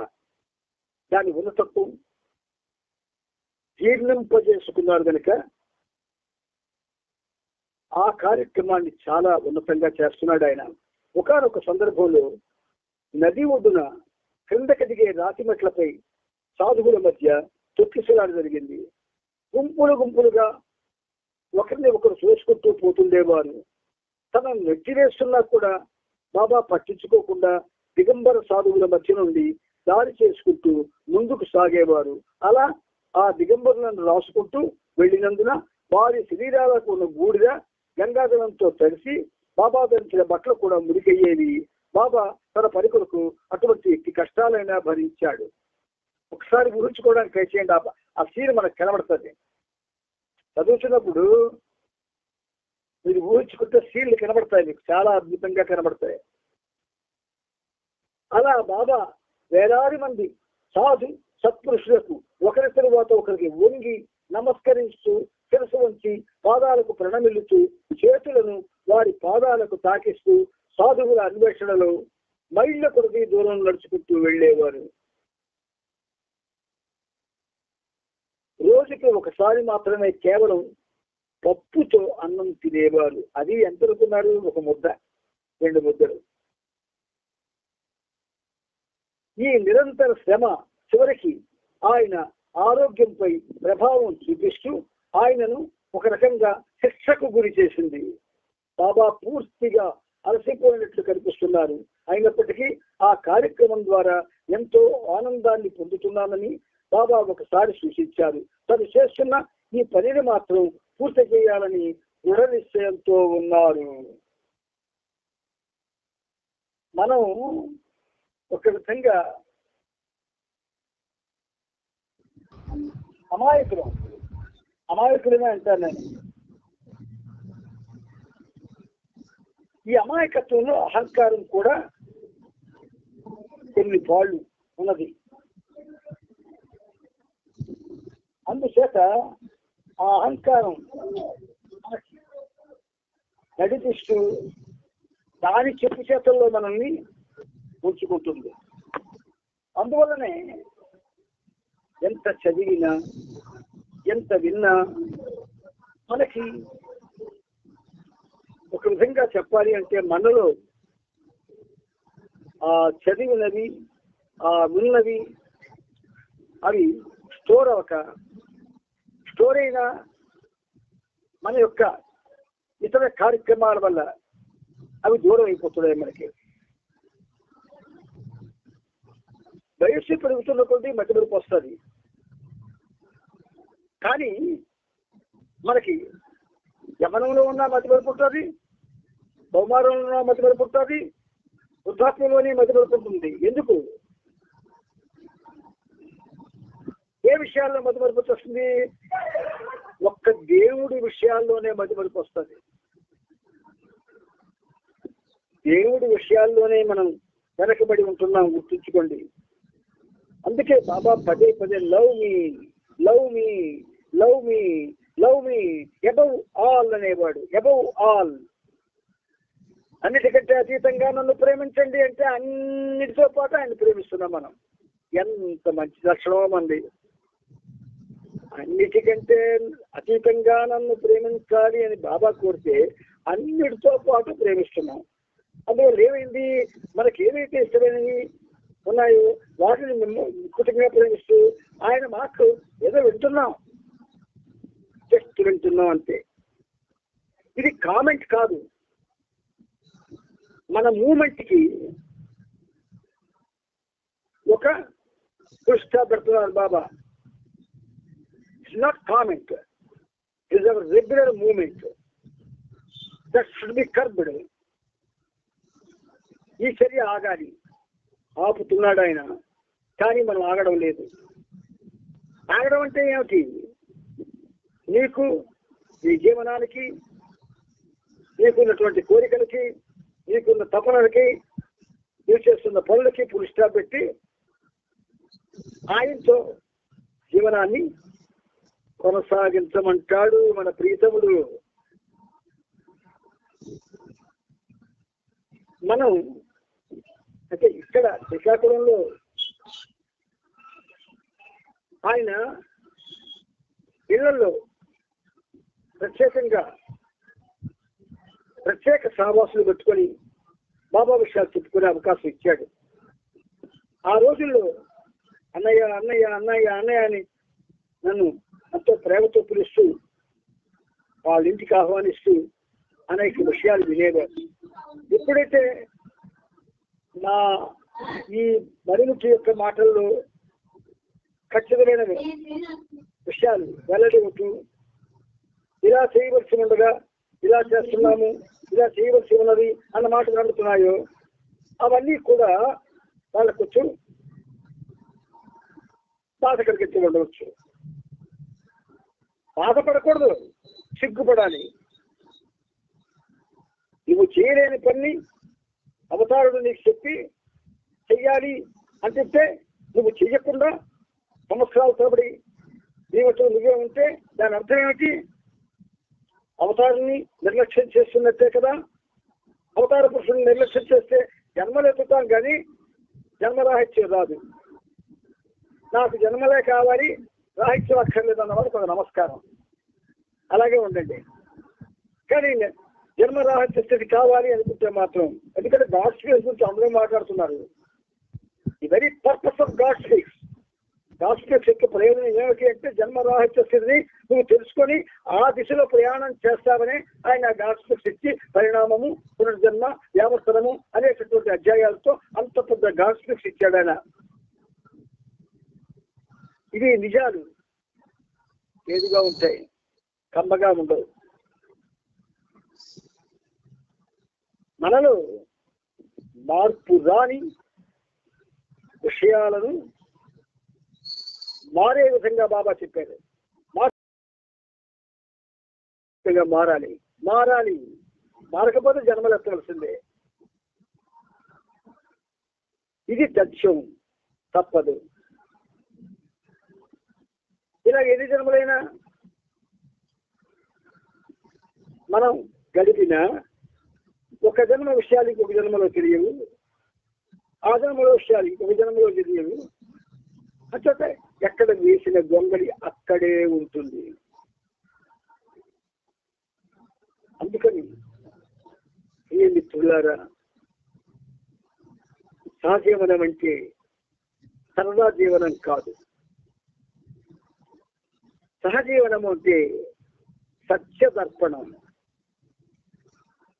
దాని ఉన్నతత్వం జీర్ణింపజేసుకున్నారు కనుక ఆ కార్యక్రమాన్ని చాలా ఉన్నతంగా చేస్తున్నాడు ఆయన. ఒకానొక సందర్భంలో నది ఒడ్డున క్రిందకి దిగే రాతి మెట్లపై సాధువుల మధ్య తొక్కిసలాట జరిగింది. గుంపులు గుంపులుగా ఒకరిని ఒకరు చూసుకుంటూ పోతుండేవారు. తన నెట్టివేస్తున్నా కూడా బాబా పట్టించుకోకుండా దిగంబర సాధువుల మధ్య నుండి దారి చేసుకుంటూ ముందుకు సాగేవారు. అలా ఆ దిగంబరులను రాసుకుంటూ వెళ్ళినందున వారి శరీరాలకు ఉన్న బూడిద గంగాజలంతో తడిసి బాబా ధరించిన బట్టలు కూడా మురికయ్యేవి. బాబా తన పరికొరకు అటువంటి కష్టాలైనా భరించాడు. ఒకసారి ఊహించుకోవడానికి ట్రై చేయండి. ఆ సీన్ మనకు కనబడుతుంది. చదువుతున్నప్పుడు మీరు ఊహించుకుంటే సీన్లు కనబడతాయి, మీకు చాలా అద్భుతంగా కనబడతాయి. అలా బాబా వేలాది మంది సాధు సత్పురుషులకు ఒకరి తరువాత ఒకరికి వంగి నమస్కరిస్తూ శిరసు వంచి పాదాలకు ప్రణమిల్లుతూ చేతులను వారి పాదాలకు తాకిస్తూ సాధువుల అన్వేషణలో మైళ్ళ కొద్ది దూరం నడుచుకుంటూ వెళ్ళేవారు. రోజుకి ఒకసారి మాత్రమే కేవలం పప్పుతో అన్నం తినేవారు. అది ఎంత అనుకున్నారు? ఒక ముద్ద, 2 ముద్దలు. ఈ నిరంతర శ్రమ చివరికి ఆయన ఆరోగ్యంపై ప్రభావం చూపిస్తూ ఆయనను ఒక రకంగా శిక్షకు గురి చేసింది. బాబా పూర్తిగా అలసిపోయినట్లు కనిపిస్తున్నారు. అయినప్పటికీ ఆ కార్యక్రమం ద్వారా ఎంతో ఆనందాన్ని పొందుతున్నానని బాబా ఒకసారి సూచించారు. తను చేస్తున్న ఈ పనిని మాత్రం పూర్తి చేయాలని దృఢ నిశ్చయంతో ఉన్నారు. మనం ఒక విధంగా అమాయకులమే అంటారు నేను. ఈ అమాయకత్వంలో అహంకారం కూడా కొన్ని పాళ్ళు ఉన్నది. అందుచేత ఆ అహంకారం నడిపిస్తూ దాని చెప్పు చేతల్లో మనల్ని ఉంచుకుంటుంది. అందువల్లనే ఎంత చదివినా ఎంత విన్నా మనకి ఒక విధంగా చెప్పాలి అంటే మనలో ఆ చదివినవి ఆ విన్నవి అవి స్టోర్ అయినా మన యొక్క ఇతర కార్యక్రమాల వల్ల అవి దూరం అయిపోతున్నాయి. మనకి వయస్సు పెరుగుతున్న కొద్దీ మధ్యమరుపు వస్తుంది. కానీ మనకి యమనంలో ఉన్న మధ్యమరుపు ఉంటుంది, బహుమానంలో ఉన్న మధ్యమరుపు ఉంటుంది, వృద్ధాప్యంలోని మధ్యమరుపు ఉంటుంది. ఎందుకు? ఏ విషయాల్లో మధ్యమరుపు వస్తుంది? ఒక్క దేవుడి విషయాల్లోనే మధ్యమరుపు వస్తుంది. దేవుడి విషయాల్లోనే మనం వెనకబడి ఉంటున్నాం, గుర్తుంచుకోండి. అందుకే బాబా పదే పదే లవ్ మీ లవ్ మీ లవ్ మీ లవ్ మీ అబౌవ్ ఆల్ అనేవాడు. అబౌవ్ ఆల్, అన్నిటికంటే అతీతంగా నన్ను ప్రేమించండి అంటే అన్నిటితో పాటు ఆయన ప్రేమిస్తున్నాం మనం. ఎంత మంచి లక్షణమో మంది. అన్నిటికంటే అతీతంగా నన్ను ప్రేమించాలి అని బాబా కోరితే అన్నిటితో పాటు ప్రేమిస్తున్నాం. అందువల్ల ఏమైంది? మనకి ఏవైతే ఇష్టమైనవి ఉన్నాయో వాటిని మేము కుటుంబంగా ప్రేమిస్తూ ఆయన మాకు ఏదో వింటున్నాం, జస్ట్ వింటున్నాం అంతే. ఇది కామెంట్ కాదు, మన మూమెంట్కి ఒక పుష్ట పెడుతున్నారు Baba. It's not comment, it's our regular moment that should be curbed. ఈ చర్య ఆగాలి, ఆపుతున్నాడు ఆయన. కానీ మనం ఆగడం లేదు. ఆగడం అంటే ఏమిటి? నీకు నీ జీవనానికి, నీకున్నటువంటి కోరికలకి, నీకున్న తపనలకి, నువ్వు చేస్తున్న పనులకి ఫుల్ స్టాప్ పెట్టి ఆయనతో జీవనాన్ని కొనసాగించమంటాడు మన ప్రీతముడు. మనం అంటే ఇక్కడ శ్రీకాకుళంలో ఆయన ఇళ్లలో ప్రత్యేకంగా ప్రత్యేక సహవాసులు పెట్టుకొని బాబా విషయాలు చెప్పుకునే అవకాశం ఇచ్చాడు. ఆ రోజుల్లో అన్నయ్య అన్నయ్య అన్నయ్య అన్నయ్య అని నన్ను ఎంతో ప్రేమతో పిలుస్తూ వాళ్ళ ఇంటికి ఆహ్వానిస్తూ అనేక విషయాలు వినేవారు. ఎప్పుడైతే నా ఈ మరిముట్టు యొక్క మాటల్లో ఖచ్చితమైన విషయాలు వెల్లడివుతూ ఇలా చేయవలసి ఉండగా ఇలా చేస్తున్నాము, ఇలా చేయవలసి ఉన్నది అన్న మాటలు నడుతున్నాయో అవన్నీ కూడా వాళ్ళకు కొంచెం బాధ కలిగించి ఉండవచ్చు. బాధపడకూడదు, సిగ్గుపడాలి. నువ్వు చేయలేని పని అవతారుడు నీకు చెప్పి చెయ్యాలి అంటే నువ్వు చెయ్యకుండా సంవత్సరాల తరబడి నీవతో నువ్వే ఉంటే దాని అర్థం ఏమిటి? అవతారాన్ని నిర్లక్ష్యం చేస్తున్నట్టే కదా. అవతార పురుషుని నిర్లక్ష్యం చేస్తే జన్మలు ఎత్తుతాం కానీ జన్మరాహిత్యం రాదు. నాకు జన్మలే కావాలి, రాహిత్యం అక్కర్లేదు అన్నవాడు కొంత నమస్కారం. అలాగే ఉండండి. కానీ జన్మరాహిత్య స్థితి కావాలి అనుకుంటే మాత్రం, ఎందుకంటే గాడ్ స్పీక్స్ గురించి అందరూ మాట్లాడుతున్నారు. The very purpose of God speaks. God speaks యొక్క ప్రయోజనం ఏమిటి అంటే జన్మరాహిత్య స్థితిని నువ్వు తెలుసుకొని ఆ దిశలో ప్రయాణం చేస్తావని ఆయన గాడ్ స్పీక్స్ ఇచ్చి పరిణామము, పునర్జన్మ, వ్యావర్తనము అనేటటువంటి అధ్యాయాలతో అంత పెద్ద గాడ్ స్పీక్స్ ఇచ్చాడు ఆయన. ఇవి నిజాలు ఏదిగా ఉంటాయి, కమ్మగా ఉండవు. మనలో మార్పు రాని విషయాలను మారే విధంగా బాబా చెప్పారు. మారాలి మారాలి మారకపోతే జన్మలు ఎత్తవలసిందే. ఇది సత్యం, తప్పదు. ఇలా ఎన్ని జన్మలైనా మనం గడిపిన ఒక జన్మ విషయాలు ఇంకొక జన్మలో తెలియవు, ఆ జన్మలో విషయాలు ఇంకొక జన్మలో తెలియవు. అంటే ఎక్కడ వేసిన గొంగళి అక్కడే ఉంటుంది. అందుకని ఏ మిత్రులారా, సహజీవనం అంటే సరదా జీవనం కాదు. సహజీవనం అంటే సత్యదర్పణం.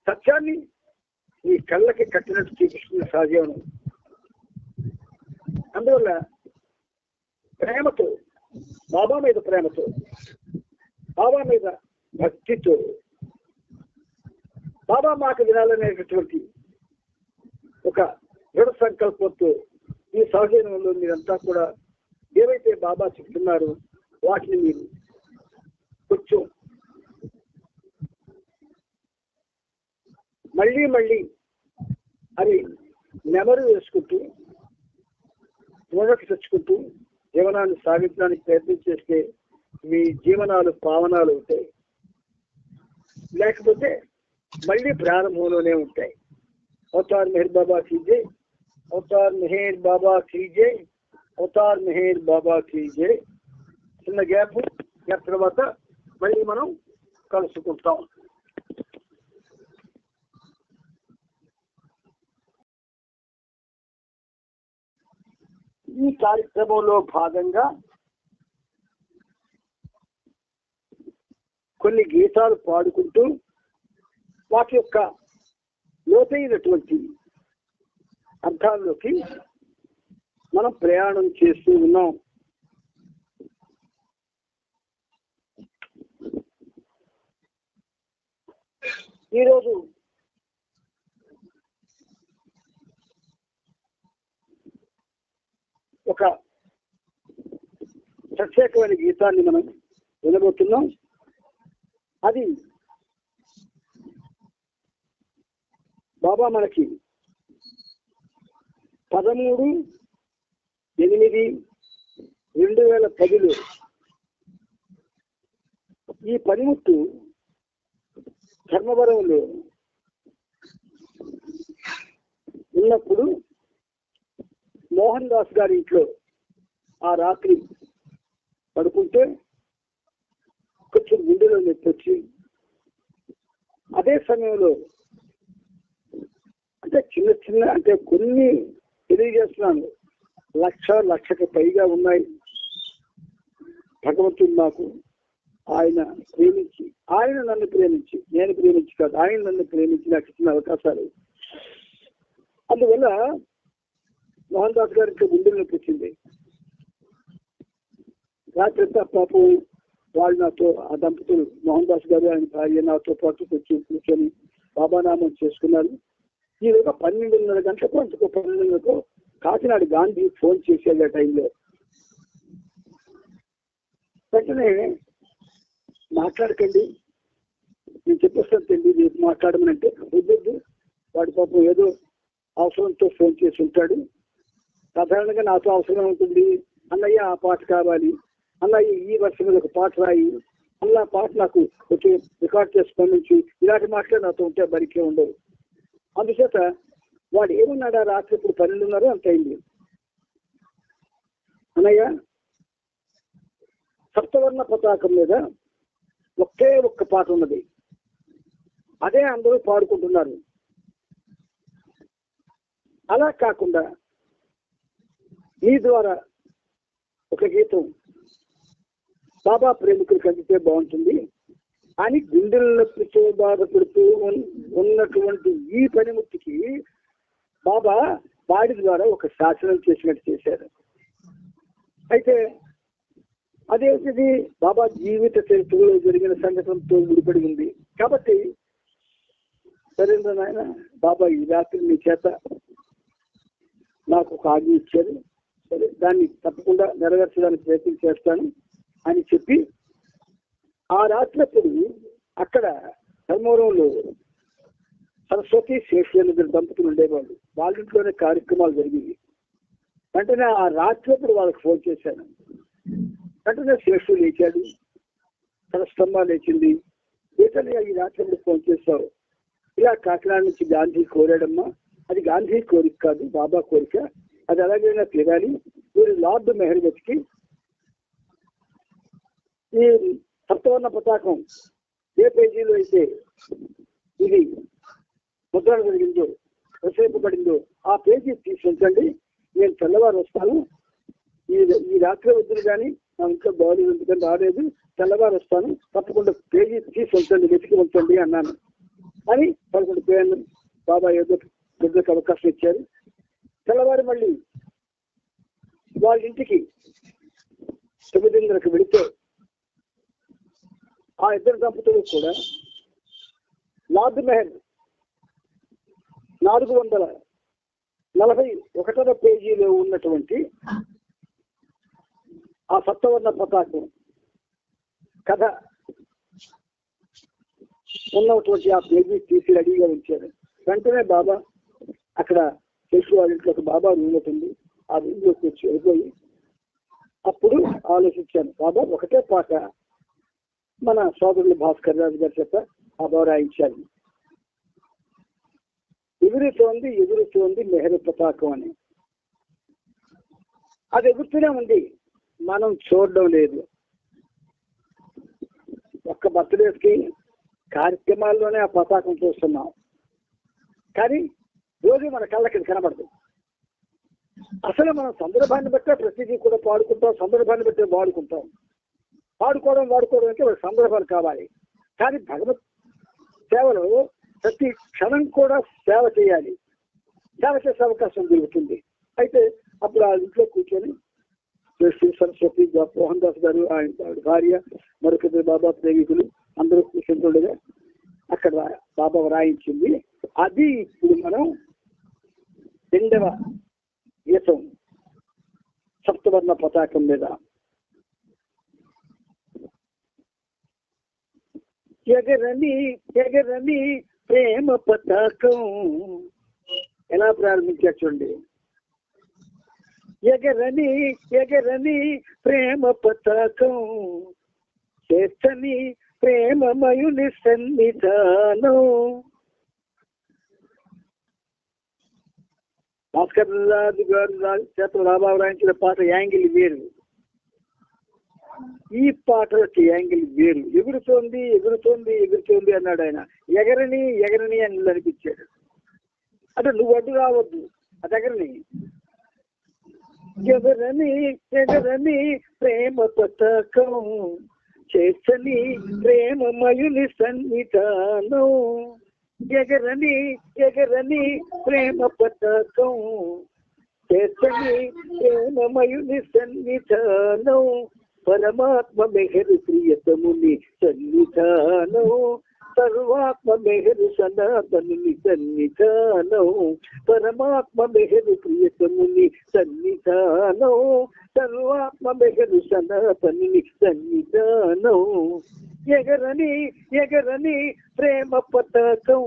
సత్యాన్ని నీ కళ్ళకి కట్టినట్టు చూపిస్తుంది సహజీవనం. అందువల్ల ప్రేమతో, బాబా మీద ప్రేమతో, బాబా మీద భక్తితో, బాబా మాట వినాలనేటటువంటి ఒక దృఢ సంకల్పంతో ఈ సహజీవనంలో మీరంతా కూడా ఏవైతే బాబా చెప్తున్నారో వాటిని మీరు కొంచెం మళ్ళీ మళ్ళీ అవి నెమరు వేసుకుంటూ దృఢకి తెచ్చుకుంటూ జీవనాన్ని సాగించడానికి ప్రయత్నం చేస్తే మీ జీవనాలు పావనాలు అవుతాయి. లేకపోతే మళ్ళీ ప్రారంభంలోనే ఉంటాయి. అవతార్ మెహర్ బాబా కీజే, అవతార్ మెహర్ బాబా కీజే, అవతార్ మెహర్ బాబా కీజే. చిన్న గ్యాప్ తర్వాత మళ్ళీ మనం కలుసుకుంటాం. ఈ కార్యక్రమంలో భాగంగా కొన్ని గీతాలు పాడుకుంటూ వాటి యొక్క లోతైనటువంటి అర్థాల్లోకి మనం ప్రయాణం చేస్తూ ఉన్నాం. ఈరోజు ఒక ప్రత్యేకమైన గీతాన్ని మనం వినబోతున్నాం. అది బాబా మనకి 13/8/2010 ఈ పనిముట్టు ధర్మవరంలో ఉన్నప్పుడు మోహన్ దాస్ గారి ఇంట్లో ఆ రాత్రి పడుకుంటే కొంచెం గుండెలో నొప్పి వచ్చి, అదే సమయంలో అంటే చిన్న అంటే కొన్ని తెలియజేస్తున్నాను, లక్షకు పైగా ఉన్నాయి. భగవంతుడు నాకు ఆయన ప్రేమించి, ఆయన నన్ను ప్రేమించి, నేను ప్రేమించి కాదు, ఆయన నన్ను ప్రేమించి నాకు ఇచ్చిన అవకాశాలు. అందువల్ల మోహన్ దాస్ గారికి గుండెలు నొప్పి వచ్చింది. రాత్రి పాపం వాళ్ళు నాతో, ఆ దంపతులు మోహన్ దాస్ గారు ఆయన భార్య నాతో పాటు కూర్చొని బాబానామం చేసుకున్నారు. ఈ విధంగా 12:30 గంటలకు అంతకు 12:30 కాకినాడ గాంధీ ఫోన్ చేసేది. ఆ టైంలో వెంటనే మాట్లాడకండి, నేను చెప్పేస్తాను తండ్రి, రేపు మాట్లాడమనంటే వద్దు, వాడి పాపం ఏదో అవసరంతో ఫోన్ చేసి ఉంటాడు. సాధారణంగా నాతో అవసరం ఉంటుంది, అన్నయ్య ఆ పాట కావాలి, అన్నయ్య ఈ వర్షం మీద ఒక పాట రాయి, అన్న పాట నాకు వచ్చి రికార్డ్ చేసుకొని నుంచి ఇలాంటి మాటలు నాతో ఉంటే బరికే ఉండవు. అందుచేత వాడు ఏమన్నాడా రాత్రి ఇప్పుడు 12:30 అంత అయింది. అన్నయ్య సప్తవర్ణ పతాకం మీద ఒకే ఒక్క పాట ఉన్నది, అదే అందరూ పాడుకుంటున్నారు. అలా కాకుండా మీ ద్వారా ఒక గీతం బాబా ప్రేమికులకు అందితే బాగుంటుంది అని గుండెలతో బాధపడుతూ ఉన్నటువంటి ఈ పనిముట్టికి బాబా వాడి ద్వారా ఒక శాసనం చేసినట్టు చేశారు. అయితే అదేంటిది బాబా జీవిత చరిత్రలో జరిగిన సంఘటనతో ముడిపడి ఉంది కాబట్టి, సరేంద్ర నాయన బాబా ఈ రాత్రి మీ చేత నాకు ఒక ఆజ్ఞ ఇచ్చారు, సరే దాన్ని తప్పకుండా నెరవేర్చడానికి ప్రయత్నం చేస్తాను అని చెప్పి, ఆ రాత్రప్పుడు అక్కడ ధర్మవరంలో సరస్వతి శేషేంద్ర దంపతులు ఉండేవాళ్ళు, వాళ్ళ ఇంట్లోనే కార్యక్రమాలు జరిగింది. వెంటనే ఆ రాత్రప్పుడు వాళ్ళకి ఫోన్ చేశాను. వెంటనే శేషు లేచాడు, తన స్తంభ లేచింది. ఏటనే ఈ రాత్రి ఫోన్ చేస్తావు, ఇలా కాకినాడ నుంచి గాంధీ కోరాడమ్మా, అది గాంధీ కోరిక కాదు, బాబా కోరిక, అది ఎలాగైనా తిరగాలి. మీరు లార్డ్ మెహర్బత్కి ఈ సప్తవర్ణ పతాకం ఏ పేజీలో అయితే ఇది ముద్రణ జరిగిందో, ప్రసేపబడిందో ఆ పేజీ తీసుకుంటండి, నేను తెల్లవారు వస్తాను. ఈ రాత్రి వద్దులు కానీ నా ఇంట్లో బాడీ ఎందుకని రాలేదు, తెల్లవారు వస్తాను, తప్పకుండా పేజీ తీసి ఉంచండి, వెతికి ఉంచండి అన్నాను. అని 11 పేర్లు బాబా ఏదో పెద్దకు అవకాశం ఇచ్చారు. తెల్లవారు మళ్ళీ వాళ్ళ ఇంటికి 9:30కి వెళితే ఆ ఇద్దరు దంపతులు కూడా లార్డ్ మెహర్ 441వ పేజీలో ఉన్నటువంటి ఆ సప్తవర్ణ పతాకం కథ ఉన్నటువంటి ఆ పేజీ తీసి రెడీగా ఉంచారు. వెంటనే బాబా అక్కడ శేషు వాళ్ళ ఇంట్లో ఒక బాబా రూమ్ ఉంటుంది, ఆ రూమ్లోకి వచ్చి వెళ్ళిపోయి అప్పుడు ఆలోచించాను, బాబా ఒకటే పాట మన సోదరులు భాస్కర్ రాజు గారి చేత బాబా రాయించారు, ఎగురుతోంది మెహర్ పతాకం అని. అది ఎగురుతూనే ఉంది, మనం చూడడం లేదు. ఒక్క బర్త్డేస్కి కార్యక్రమాల్లోనే ఆ పతాకం చూస్తున్నాం, కానీ రోజు మన కళ్ళకి కనబడదు. అసలు మనం సందర్భాన్ని బట్టే ప్రతిదీ కూడా పాడుకుంటాం, సందర్భాన్ని బట్టే వాడుకుంటాం. వాడుకోవడం అంటే ఒక సందర్భాలు కావాలి. కానీ భగవత్ సేవలో ప్రతి క్షణం కూడా సేవ చేయాలి, సేవ చేసే అవకాశం దొరుకుతుంది. అయితే అప్పుడు ఆ ఇంట్లో కూర్చొని సరస్వతి మోహన్ దాస్ గారు, ఆయన భార్య, మరొక బాబా ప్రేమికులు అందరూ కూర్చుంటుండగా అక్కడ బాబా రాయించింది. అది ఇప్పుడు మనం 2వ గీతం సప్తవర్ణ పతాకం మీద. ఎగరని ప్రేమ పతాకం ఎలా ప్రారంభించారు చూడండి. ఎగరని ప్రేమ పతాకం చేస్తని ప్రేమమయుని సన్నిధానం. భాస్కర్ రాజు గారు చేత రాబాబు రాయించిన పాట యాంగిల్ వేరు, ఈ పాటకి యాంగిల్ వేరు. ఎగురుతోంది ఎగురుతోంది ఎగురుతోంది అన్నాడు ఆయన, ఎగరని ఎగరని అని అనిపించాడు. అంటే నువ్వు అడ్డు రావద్దు, అది ఎగరని ఎగరని ఎగరని ప్రేమ పతాకం చేసని ప్రేమమయుని సన్నిధానం, ఎగరని ఎగరని ప్రేమ పతాకం చేసని ప్రేమమయుని సన్నిధానం, పరమాత్మ మెహరు ప్రియతముని సన్నిధానం, సర్వాత్మ మెహరు సనాతనుని సన్నిధానం, పరమాత్మ మెహరు ప్రియతముని సన్నిధానం, సర్వాత్మ మెహరు సనాతనుని సన్నిధానం, ఎగరని ఎగరని ప్రేమ పతాకం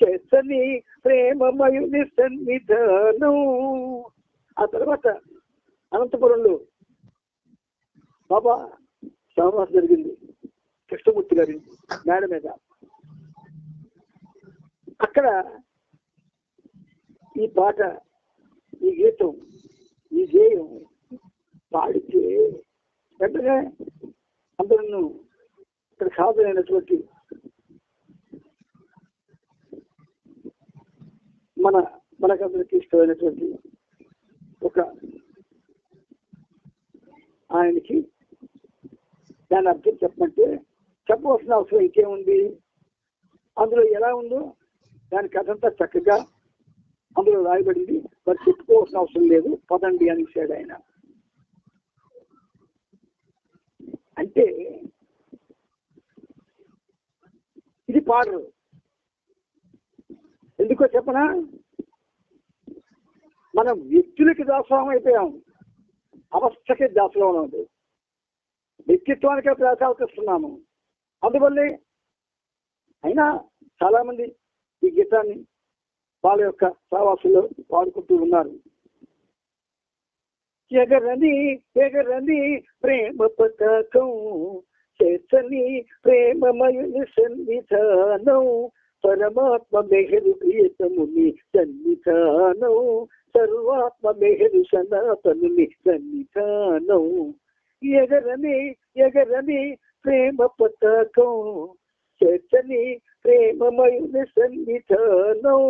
చేసని ప్రేమమయుని సన్నిధానం. ఆ తర్వాత అనంతపురంలో బాబా సమావేశం జరిగింది కృష్ణమూర్తి గారి మేడ మీద. అక్కడ ఈ పాట, ఈ గీతం, ఈ గేయం పాడితే వెంటనే అందరూ ఇక్కడ సాధనైనటువంటి మనకందరికి ఇష్టమైనటువంటి ఒక ఆయనకి దాని అర్థం చెప్పమంటే చెప్పవలసిన అవసరం ఇంకేముంది, అందులో ఎలా ఉందో దాని కథ అంతా చక్కగా అందులో రాయబడింది, మరి చెప్పుకోవాల్సిన అవసరం లేదు, పదండి అనేసాడు ఆయన. అంటే ఇది పాడరు. ఎందుకో చెప్పనా, మనం వ్యక్తులకి దాసోహం అయిపోయాం, అవస్థకి దాసోహం ఉంది, వ్యక్తిత్వానికే ప్రాధాన్యతస్తున్నాము. అందువల్లే అయినా చాలా మంది ఈ గీతాన్ని వాళ్ళ యొక్క సావాసుల్లో పాడుకుంటూ ఉన్నారు. ఎగరని ఎగరని ప్రేమ పతాకం చేసని ప్రేమమయుని సన్నిధానం, పరమాత్మ మెహరు ప్రియతముని సన్నిధానం, సర్వాత్మ మెహరు సనాతనుని సన్నిధానం, ఎగరని ఎగరని ప్రేమ పతాకం చేసని ప్రేమమయుని సన్నిధానం.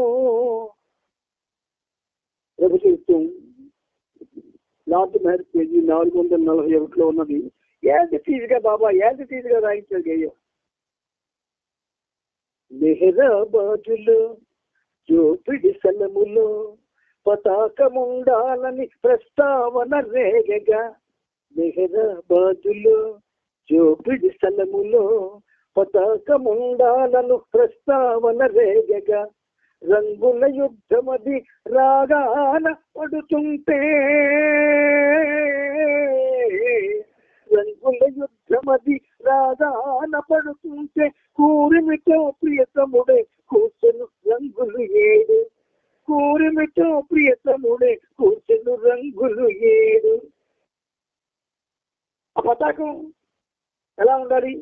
ప్రభుత్వం లార్డ్ మెహర్ పేజీ 441 ఉన్నది. ఏది తీరుగా బాబా ఏది తీరుగా రాయించాడు గేయం. మెహరాబాదులో జోపిడి స్థలములో పతాకముండాలని ప్రస్తావన రేగగా, మెహరాబాదులో జోపిడి స్థలములో పతాకముండాలను ప్రస్తావన రేగగా, రంగుల యుద్ధమది రాగాన పడుతుంటే, రంగుల యుద్ధమది రాగాన పడుతుంటే, కూరిమితో ప్రియతముడే కూర్చెను రంగులు ఏడు, కూరిమితో ప్రియతముడే కూర్చెను రంగులు ఏడు. ఆ పతాకం ఎలా ఉండాలి,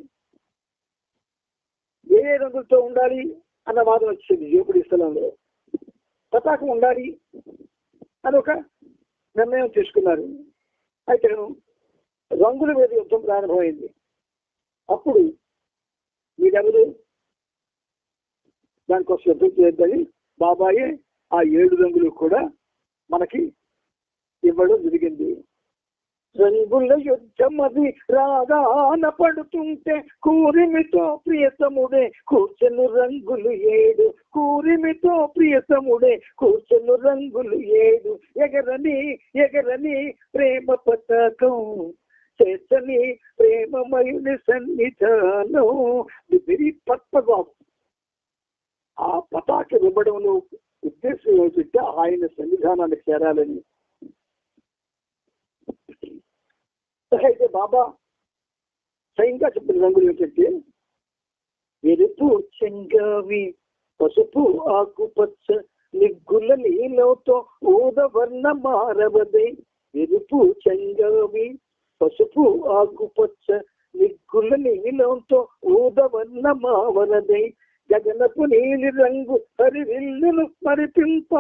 ఏ రంగులతో ఉండాలి అన్న వాదన వచ్చింది జోపిడి స్థలంలో. పతాకం ఉండాలి అని ఒక నిర్ణయం తీసుకున్నారు. అయితే రంగుల మీద యుద్ధం ప్రారంభమైంది. అప్పుడు మీరెవరు దానికోసం యుద్ధం చేయొద్దని బాబాయే ఆ 7 రంగులు కూడా మనకి ఇవ్వడం జరిగింది. రంగుల యుద్ధమది రాగాన పడుతుంటే, కూరిమితో ప్రియతముడే కూర్చెను రంగులు ఏడు, కూరిమితో ప్రియతముడే కూర్చెను రంగులు ఏడు, ఎగరని ఎగరని ప్రేమ పతాకం చేసని ప్రేమమయుని సన్నిధానం. ది వెరీ పర్పస్ ఆఫ్ ఆ పతాక ఇవ్వడంలో ఉద్దేశం ఏమిటంటే ఆయన సన్నిధానానికి చేరాలని. అయితే బాబా స్వయంగా చెప్పిన రంగులు ఏంటంటే ఎరుపు చెంగావి, పసుపు ఆకుపచ్చ నిగ్గుల నీలతో ఊదవర్ణ మారవదే, ఎరుపు చెంగావి పసుపు ఆకుపచ్చ నిగ్గుల నీలతో ఊదవర్ణ మావరదే, గగనపు నీలి రంగు హరివిల్లును మరిపింప,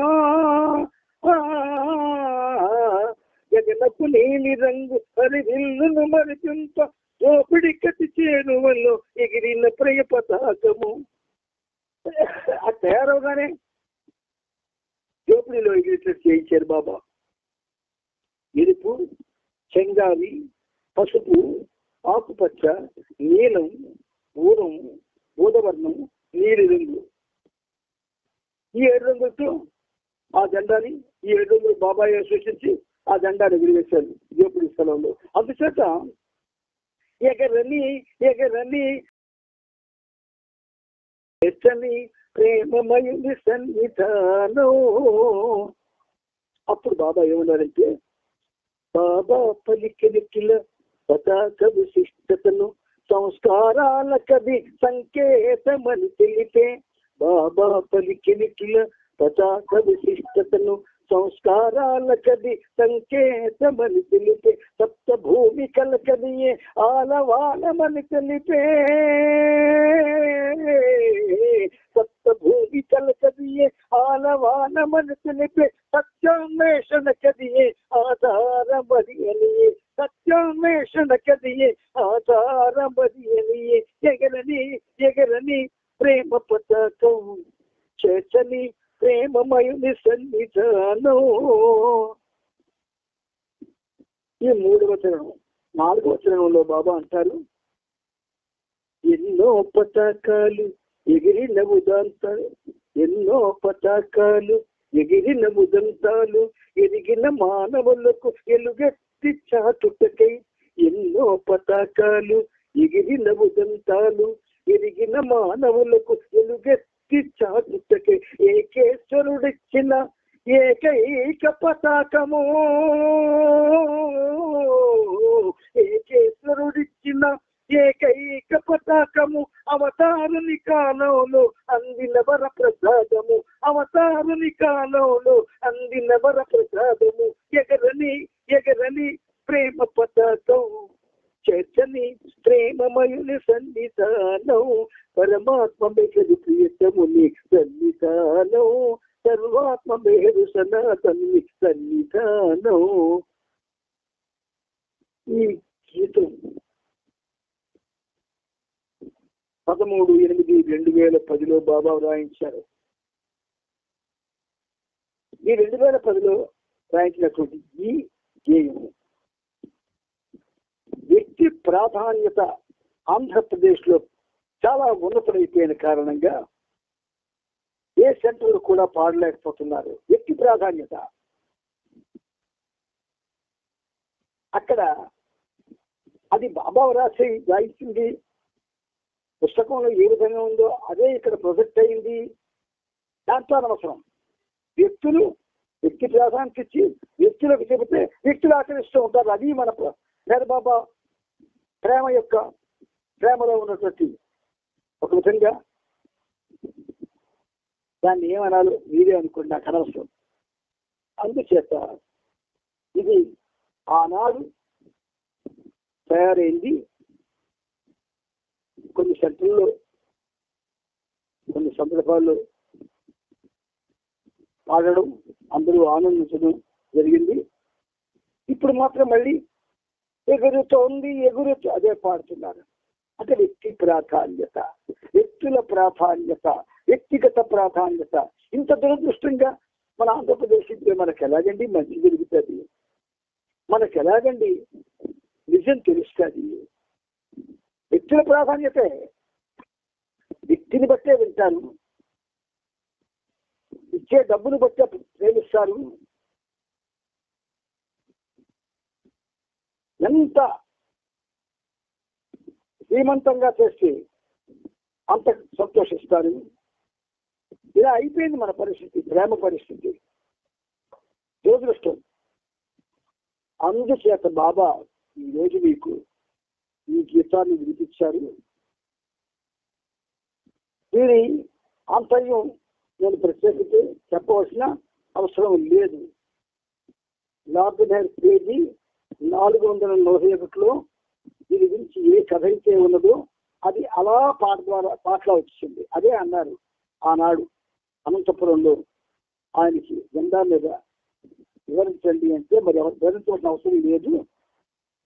గగనపు నీలి రంగు హరివిల్లును మరిపింప దోపిడి కతి చేరువలో ఎగిరిన ప్రియ పతాకము. ఆ తయారవగానే దోపిడిలో ఎగిరినట్లు చేయించారు బాబా. ఎరుపు, చెంగావి, పసుపు, ఆకుపచ్చ, నీలం, ఊరం, ఊదవర్ణం, నీలి రంగు, ఈ 7 రంగులతో ఆ జెండాని, ఈ 7 రంగులు బాబాయ్ సృష్టించి ఆ జెండాను ఎగిరివేశారు దోపిడి స్థలంలో. అందుచేత ఎగరని ఎగరని ఎచ్చని ప్రేమమయుని సన్నిధానం. అప్పుడు బాబా ఏమన్నారంటే, బాబా పలికిన పతాక విశిష్టతను సంస్కారాల కవి సంకేతమని తెలిపే. బాబా పలికిన పతాక విశిష్టతను సంస్కారాల కది సంకేతమని తెలిపే. సప్త భూమికల కదియే ఆలవానమని తెలిపే. సప్త భూమికల కదియే ఆలవానమని తెలిపే. సత్యాన్వేషణ కదియే ఆధారమది అనియే. సత్యాన్వేషణ కదియే ఆధారమది అనియే. ఎగరని ఎగరని ప్రేమ పతాకం చేర్చని ప్రేమమయుని సన్నిధానం. ఈ 3వ చరణం. 4వ చరణంలో బాబా అంటారు, ఎన్నో పతాకాలు ఎగిరిన ఉదంతాలు, ఎన్నో పతాకాలు ఎగిరిన ఉదంతాలు ఎదిగిన మానవులకు ఎలుగెత్తి చాటుటకై. ఎన్నో పతాకాలు ఎగిరిన ఉదంతాలు ఎదిగిన మానవులకు ఎలుగెత్తి చాటుటకై. ఏకేశ్వరుడిచ్చిన ఏకైక పతాకము. ఏకేశ్వరుడిచ్చిన ఏకైక పతాకము. అవతారుని కాలంలో అందిన వర ప్రసాదము. అవతారుని కాలంలో అందిన వర ప్రసాదము. ఎగరని ఎగరని ప్రేమ పతాకం చేర్చని ప్రేమమయుని సన్నిధానం. పరమాత్మ మెహరు ప్రియతముని సన్నిధానం. సర్వాత్మ మెహరు సనాతని సన్నిధానం. ఈ గీతం 13/8/2010 బాబా రాయించారు. ఈ 2010లో రాయించినటువంటి ఈ గేయం వ్యక్తి ప్రాధాన్యత ఆంధ్రప్రదేశ్ లో చాలా ఉన్నతమైపోయిన కారణంగా ఏ సెంటర్లు కూడా పాడలేకపోతున్నారు. వ్యక్తి ప్రాధాన్యత అక్కడ అది బాబా రాయించింది. పుస్తకంలో ఏ విధంగా ఉందో అదే ఇక్కడ ప్రొజెక్ట్ అయింది. దాంతో అనవసరం. వ్యక్తి ప్రాధాన్యత ఇచ్చి వ్యక్తులకు చెబితే వ్యక్తులు ఆచరిస్తూ ఉంటారు. అది మన బాబా ప్రేమలో ఉన్నటువంటి ఒక విధంగా. దాన్ని ఏమనాలో మీరే అనుకోండి, నాకు అనవసరం. అందుచేత ఇది ఆనాడు తయారైంది. కొన్ని సెంటర్లో కొన్ని సందర్భాల్లో పాడడం, అందరూ ఆనందించడం జరిగింది. ఇప్పుడు మాత్రం మళ్ళీ ఎగురుతోంది అదే పాడుతున్నారు. అంటే వ్యక్తి ప్రాధాన్యత, వ్యక్తుల ప్రాధాన్యత, వ్యక్తిగత ప్రాధాన్యత. ఇంత దురదృష్టంగా మన ఆంధ్రప్రదేశ్ మనకు ఎలాగండి మంచి జరుగుతుంది, మనకు ఎలాగండి నిజం తెలుస్తుంది. వ్యక్తుల ప్రాధాన్యతే. వ్యక్తిని బట్టే వింటారు, ఇచ్చే డబ్బును బట్టే ప్రేమిస్తారు. ఎంత శ్రీమంతంగా చేస్తే అంత సంతోషిస్తారు. ఇలా అయిపోయింది మన పరిస్థితి, ప్రేమ పరిస్థితి. దురదృష్టం. అందుచేత బాబా ఈరోజు మీకు ఈ గీతాన్ని వినిపించారు. దీని ఆంతర్యం నేను ప్రత్యేకించి చెప్పవలసిన అవసరం లేదు. లార్డ్ పేజీ 441లో దీని గురించి ఏ కథ అయితే ఉన్నదో అది అలా పాటలో వచ్చింది. అదే అన్నారు ఆనాడు అనంతపురంలో ఆయనకి జెండా మీద వివరించండి అంటే మరి ఎవరు వివరించవలసిన అవసరం లేదు,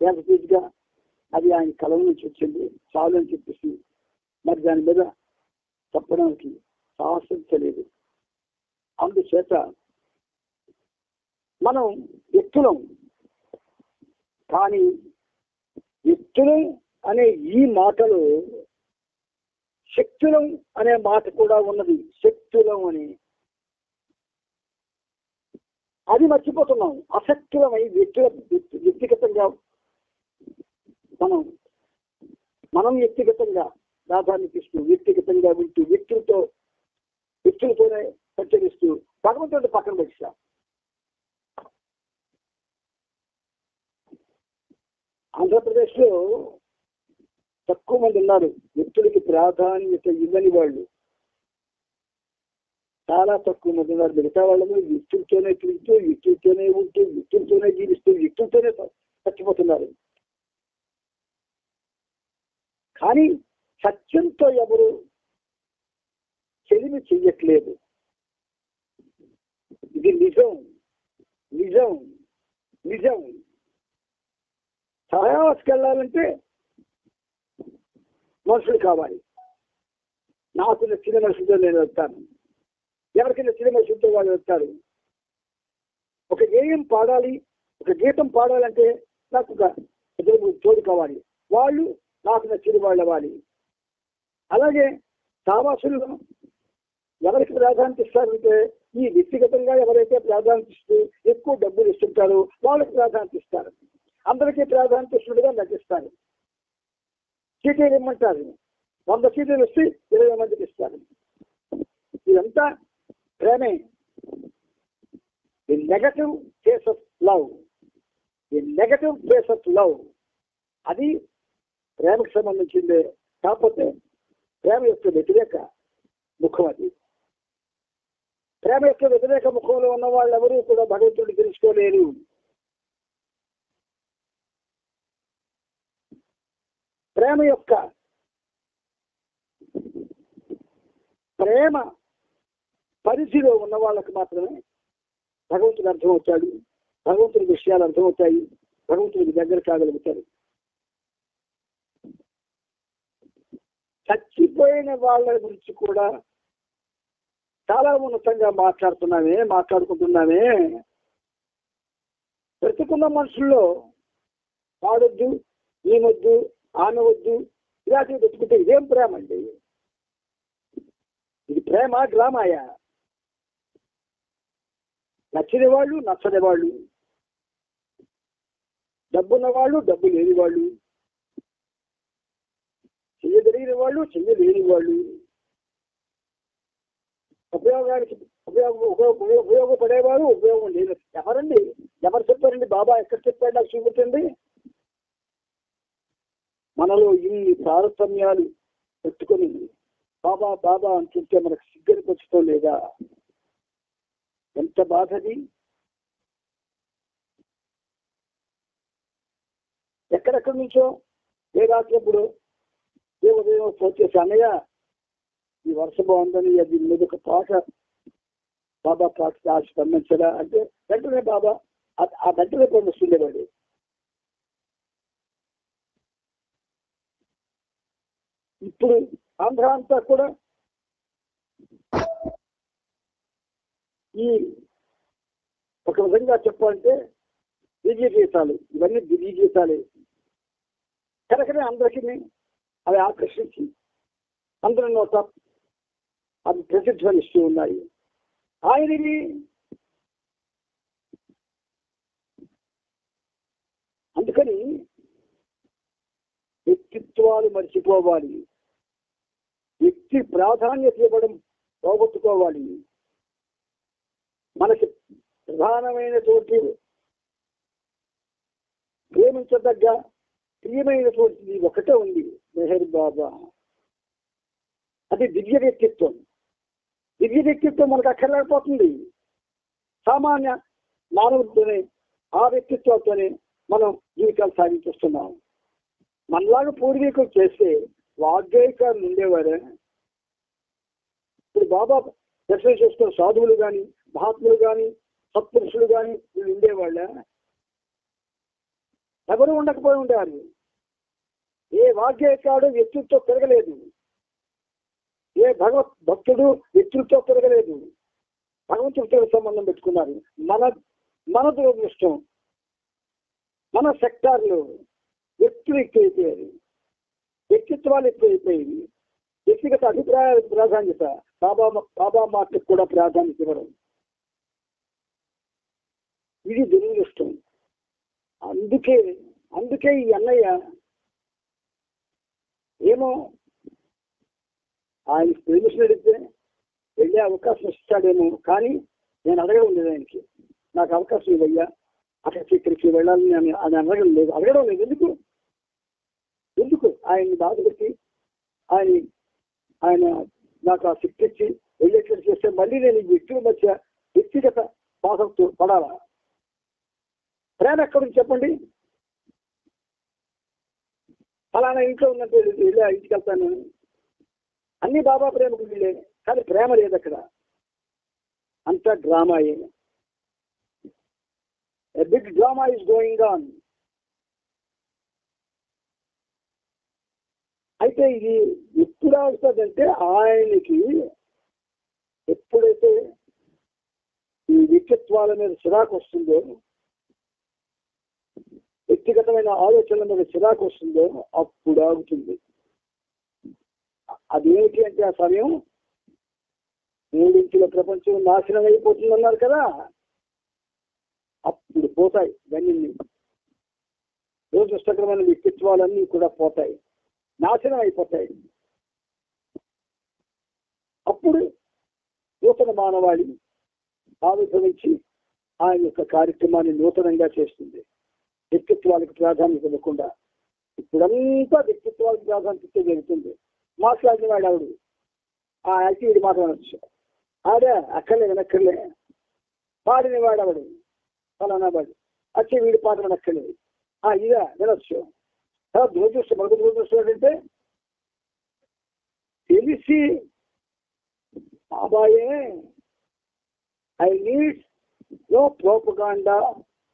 యాజిటీజ్గా అది ఆయన కలం నుంచి వచ్చింది చాలు అని చెప్పేసి మరి దాని మీద చెప్పడానికి సాహసించలేదు. అందుచేత మనం వ్యక్తులం, కానీ వ్యక్తులం అనే ఈ మాటలో శక్తులం అనే మాట కూడా ఉన్నది. శక్తులం అని అది మర్చిపోతున్నాం. అశక్తులమై వ్యక్తిగతంగా మనం వ్యక్తిగతంగా ప్రాధాన్యత ఇస్తూ వ్యక్తిగతంగా వింటూ వ్యక్తులతోనే సంచరిస్తూ భగవంతుడి పక్కన పెట్టాం. ఆంధ్రప్రదేశ్లో తక్కువ మంది ఉన్నారు వ్యక్తులకి ప్రాధాన్యత ఇవ్వని వాళ్ళు, చాలా తక్కువ మంది ఉన్నారు. మిగతా వాళ్ళము వ్యక్తులతోనే తిరుగుతూ వ్యక్తులతోనే ఉంటూ వ్యక్తులతోనే జీవిస్తూ వ్యక్తులతోనే చచ్చిపోతున్నారు. కానీ సత్యంతో ఎవరు చెలిమి చెయ్యట్లేదు. ఇది నిజం నిజం నిజం. సహవాసకి వెళ్ళాలంటే మనుషులు కావాలి. నాకు నచ్చిన మనుషులతో నేను వెళ్తాను, ఎవరికి నచ్చిన మనుషులతో వాళ్ళు వెళ్తారు. ఒక గేయం పాడాలి, ఒక గీతం పాడాలంటే నాకు ఒక తోడు కావాలి, వాళ్ళు నాకు నచ్చిన వాళ్ళు అవ్వాలి. అలాగే సావాసులు ఎవరికి ప్రాధాన్యత ఇస్తారంటే ఈ వ్యక్తిగతంగా ఎవరైతే ప్రాధాన్యత ఇస్తూ ఎక్కువ డబ్బులు ఇస్తుంటారో వాళ్ళకి ప్రాధాన్యత ఇస్తారు, అందరికీ ప్రాధాన్యత ఇస్తున్నట్టుగా నటిస్తారు. సీటీలు ఇమ్మంటారు, 100 సీటీలు వస్తే 20 మందికి ఇస్తారు. ఇదంతా ప్రేమే. The negative face of love, the negative face of love అది ప్రేమకు సంబంధించిందే. కాకపోతే ప్రేమ యొక్క వ్యతిరేక ముఖం అది. ప్రేమ యొక్క వ్యతిరేక ముఖంలో ఉన్న వాళ్ళు ఎవరూ కూడా భగవంతుడిని తెలుసుకోలేరు. ప్రేమ పరిధిలో ఉన్న వాళ్ళకి మాత్రమే భగవంతుడు అర్థమవుతాడు, భగవంతుడి విషయాలు అర్థమవుతాయి, భగవంతుడికి దగ్గర కాగలుగుతారు. చచ్చిపోయిన వాళ్ళ గురించి కూడా చాలా ఉన్నతంగా మాట్లాడుకుంటున్నామే. బ్రతుకున్న మనుషుల్లో వాడొద్దు, ఈమెొద్దు, ఆమె వద్దు ఇలాంటివి బ్రతుకుంటే ఇదేం ప్రేమ అండి? ఇది ప్రేమ డ్రామాయా? నచ్చిన వాళ్ళు, నచ్చని వాళ్ళు, డబ్బున్న వాళ్ళు, డబ్బు లేని వాళ్ళు, చెయ్యగలిగిన వాళ్ళు, చెయ్యలేని వాళ్ళు, ఉపయోగపడేవారు, ఉపయోగం లేదు. ఎవరండి? ఎవరు చెప్పారండి? బాబా ఎక్కడ చెప్పాడు? నాకు చూపించండి. మనలో ఇన్ని తారతమ్యాలు పెట్టుకొని బాబా బాబా అంటుంటే మనకు సిగ్గనిపించడం లేదా? ఎంత బాధది! ఎక్కడెక్కడి నుంచో ఏ రాత్రప్పుడు ఏ ఉదయం ఫోన్ చేసి, అన్నయ్య ఈ వర్ష బాగుందని అది మీద ఒక పాట, బాబా పాట ఆశ పంపించడా అంటే వెంటనే బాబా ఆ వెంటనే పంపిస్తుండేవాడు. ఇప్పుడు ఆంధ్ర అంతా కూడా ఈ ఒక విధంగా చెప్పాలంటే దివ్య గీతాలు, ఇవన్నీ దివ్య గీతాలే. కనుకనే అందరికీ అవి ఆకర్షించి అందరి నోట అవి ప్రతిధ్వనిస్తూ ఉన్నాయి. ఆయనవి అందుకని వ్యక్తిత్వాలు మర్చిపోవాలి, వ్యక్తి ప్రాధాన్యత ఇవ్వడం పోగొట్టుకోవాలి. మనకి ప్రధానమైనటువంటి ప్రేమించదగ్గ ప్రియమైనటువంటిది ఒకటే ఉంది, మెహర్ బాబా. అది దివ్య వ్యక్తిత్వం. దివ్య వ్యక్తిత్వం మనకు అక్కర్లేకపోతుంది. సామాన్య మానవుడితోనే, ఆ వ్యక్తిత్వంతోనే మనం జీవితాలు సాగించేస్తున్నాం. మనలాగా పూర్వీకులు చేస్తే వాగ్గేయకారులు ఉండేవారే. ఇప్పుడు బాబా దర్శనం చేసుకున్న సాధువులు కానీ, మహాత్ములు కానీ, సత్పురుషులు కానీ వీళ్ళు ఉండేవాళ్ళ? ఎవరు ఉండకపోయి ఉండేవారు. ఏ వాగ్గేయకాడు వ్యక్తితో పెరగలేదు, ఏ భక్తుడు వ్యక్తులతో పెరగలేదు. భగవంతుడితో సంబంధం పెట్టుకున్నారు. మన దురదృష్టం, మన సెక్టార్లు వ్యక్తులు ఎక్కువైపోయారు, వ్యక్తిత్వాలు ఎక్కువైపోయేవి. వ్యక్తిగత అభిప్రాయాలకు ప్రాధాన్యత, బాబా మాటకు కూడా ప్రాధాన్యత ఇవ్వడం, ఇది దురదృష్టం. అందుకే ఈ అన్నయ్య ఏమో ఆయన పర్మిషన్ అడిగితే వెళ్ళే అవకాశం ఇస్తాడేమో, కానీ నేను అడగడం లేదు ఆయనకి. నాకు అవకాశం ఇవ్వయ్యా, అక్కడికి ఇక్కడికి వెళ్ళాలని అని అడగడం లేదు. ఎందుకు ఆయన్ని బాధపెట్టి ఆయన నాకు ఆ శక్తి ఇచ్చి వెళ్ళేట్లు చేస్తే మళ్ళీ నేను ఈ వ్యక్తుల మధ్య వ్యక్తిగత బాధతో పడాలా? ప్రేమ ఎక్కడుంది చెప్పండి? ఫలానా ఇంట్లో ఉన్నట్టు వెళ్ళి ఆ ఇంటికి వెళ్తాను, అన్ని బాబా ప్రేమకు వెళ్ళే, కానీ ప్రేమ లేదు అక్కడ, అంతా డ్రామాయే. A big drama is going on. అయితే ఇది ఎప్పుడు వస్తుందంటే ఆయనకి ఎప్పుడైతే ఈ వ్యక్తిత్వాల మీద చిరాకు వస్తుందో, వ్యక్తిగతమైన ఆలోచనల మీద చిరాకు వస్తుందో అప్పుడు ఆగుతుంది. అదేమిటి అంటే ఆ సమయం 3 ప్రపంచం నాశనం అయిపోతుంది అన్నారు కదా, అప్పుడు పోతాయి ఇవన్నీ. దురదృష్టకరమైన వ్యక్తిత్వాలన్నీ కూడా పోతాయి, నాశనం అయిపోతాయి. అప్పుడు నూతన మానవాళి ఆవిర్భవించి ఆయన యొక్క కార్యక్రమాన్ని నూతనంగా చేస్తుంది, వ్యక్తిత్వాలకు ప్రాధాన్యత ఇవ్వకుండా. ఇప్పుడంతా వ్యక్తిత్వాలకు ప్రాధాన్యత జరుగుతుంది. మాట్లాడిన వాడు ఆవిడు ఆ యాక్టివిటీ మాట్లాడచ్చు, ఆడే అక్కర్లే వినక్కర్లే. పాడిన వాడు ఆవిడు ఫలానా వాడు వచ్చే వీడి పాట వినక్కర్లేదు, ఇదా వినొచ్చు. దురదృష్టం, మనకు దురదృష్టం ఏంటంటే తెలిసి బాబాయే I need no propaganda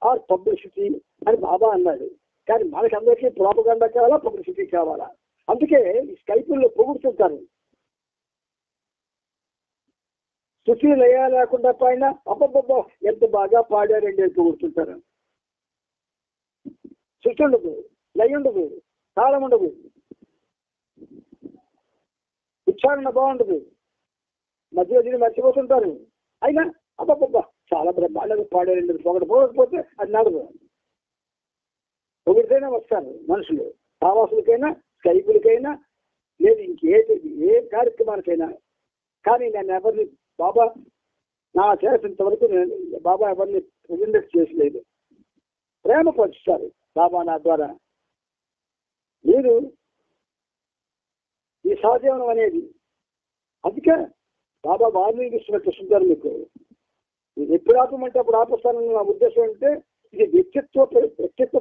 or publicity అని బాబా అన్నాడు. కానీ మనకి అందరికీ ప్రోపగాండా కావాలా, పబ్లిసిటీ కావాలా? అందుకే ఈ స్కైపుల్లో పొగుడుతుంటారు. శృతి లయ లేకుండా పైన అబ్బబ్బబ్బో ఎంత బాగా పాడారండి అని పొగుడుతుంటారు. శృతి ఉండదు, లయ ఉండదు, తాళం ఉండదు, ఉచ్చారణ బాగుండదు, మధ్య మర్చిపోతుంటారు. అయినా అబ్బబ్బబ్బా చాలా బ్రహ్మాండంగా పాడారండి పోకపోతే అది నడదు. ఒకరికైనా వస్తారు మనుషులు, ఆవాసులకైనా, స్కైపులకైనా, లేదు ఏ కార్యక్రమానికైనా. కానీ నేను ఎవరిని బాబా నా చేసినంతవరకు బాబా ఎవరిని ప్రెజెంట్ చేసలేదు. ప్రేమ పంచుతారు బాబా నా ద్వారా. మీరు ఈ సహజీవనం అనేది అందుకే బాబా వాల్మీకి కృష్ణగారు మీకు ఎప్పుడు ఆపమంటే అప్పుడు ఆపస్తానని నా ఉద్దేశం అంటే ఇది వ్యక్తిత్వ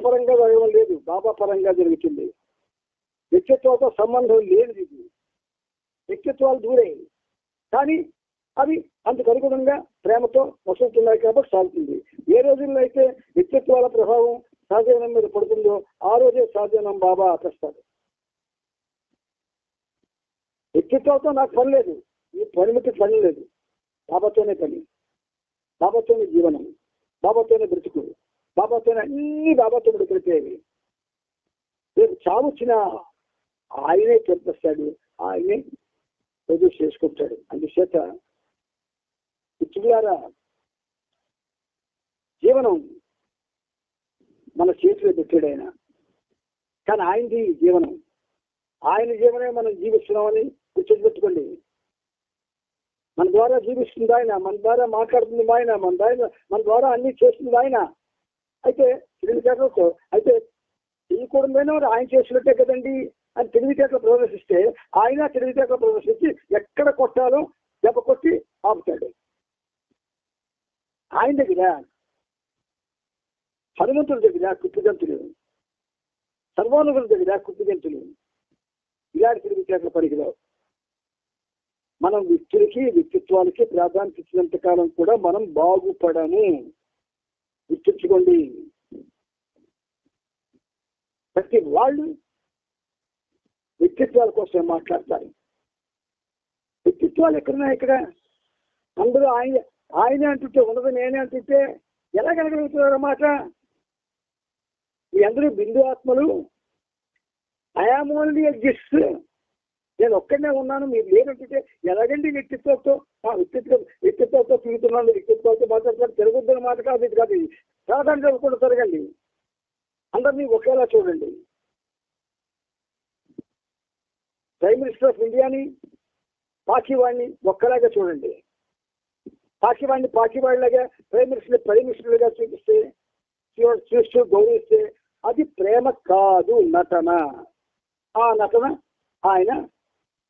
పరంగా జరగడం లేదు, బాబా పరంగా జరుగుతుంది. వ్యక్తిత్వంతో సంబంధం లేదు. ఇది వ్యక్తిత్వాలు దూరే, కానీ అవి అందుకు అనుగుణంగా ప్రేమతో వస్తుంటున్నాయి కాబట్టి సాగుతుంది. ఏ రోజుల్లో అయితే వ్యక్తిత్వాల ప్రభావం సహజీవనం మీద పడుతుందో ఆ రోజే సహజీవనం బాబా ఆపేస్తాడు. వ్యక్తిత్వంతో నాకు పని లేదు, ఈ పనిమిటి పని లేదు, బాబాతోనే పని, బాబాతోనే జీవనం, బాబాతోనే బ్రతుకు, బాబాతోనే అన్ని బాబాతో బ్రతికేవి. రేపు చావు వచ్చిన ఆయనే చెప్పేస్తాడు, ఆయనే ప్రొడ్యూస్ చేసుకుంటాడు. అందుచేత పిచ్చులారా జీవనం మన చేతిలో పెట్టాడు ఆయన, కానీ ఆయనది జీవనం, ఆయన జీవనమే మనం జీవిస్తున్నామని గుర్తుపెట్టుకోండి. మన ద్వారా జీవిస్తుంది ఆయన, మన ద్వారా మాట్లాడుతుంది ఆయన, మన ద్వారా అన్ని చేస్తుంది ఆయన. అయితే తెలివితేటలతో అయితే చేయకూడదు ఆయన చేసినట్టే కదండి అని తెలివితేటలు ప్రదర్శిస్తే ఆయన తెలివితేటలు ప్రదర్శించి ఎక్కడ కొట్టాలో దెబ్బ కొట్టి ఆపుతాడు. ఆయన దగ్గర హనుమంతుల దగ్గర కుప్పిగంతులు, సర్వానుగుల దగ్గర కుప్పిగంతులు, ఇలాంటి తెలివితేటల పనికిలో మనం వ్యక్తులకి వ్యక్తిత్వాలకి ప్రాధాన్యత ఇచ్చినంత కాలం కూడా మనం బాగుపడము. గుర్తుంచుకోండి. ప్రతి వాళ్ళు వ్యక్తిత్వాల కోసం మాట్లాడతారు. వ్యక్తిత్వాలు ఎక్కడున్నాయి? ఇక్కడ అందరూ ఆయనే అంటుంటే ఉండదు, నేనే అంటుంటే ఎలా కలగలుగుతున్నారు అన్నమాట. మీ అందరూ బిందు ఆత్మలు. ఐఆమ్ ఓన్లీ ఎగ్జిస్ట్, నేను ఒక్కడనే ఉన్నాను, మీరు లేనంటుంటే ఎలాగండి వ్యక్తిత్వంతో వ్యక్తిత్వంతో తిరుగుతున్నాను, వ్యక్తిత్వంతో మాట్లాడుతున్నాను. తిరుగుతున్న మాట కాదు, ఇది కాదు. సాధారణ చదువుకుంటూ తిరగండి, అందరినీ ఒకేలా చూడండి. ప్రైమ్ మినిస్టర్ ఆఫ్ ఇండియాని పాకివాడిని ఒక్కలాగా చూడండి. పాకివాడిని పాకివాడిలాగా ప్రైమ్ మినిస్టర్గా చూపిస్తే చూస్తూ గౌరవిస్తే అది ప్రేమ కాదు, నటన. ఆ నటన ఆయన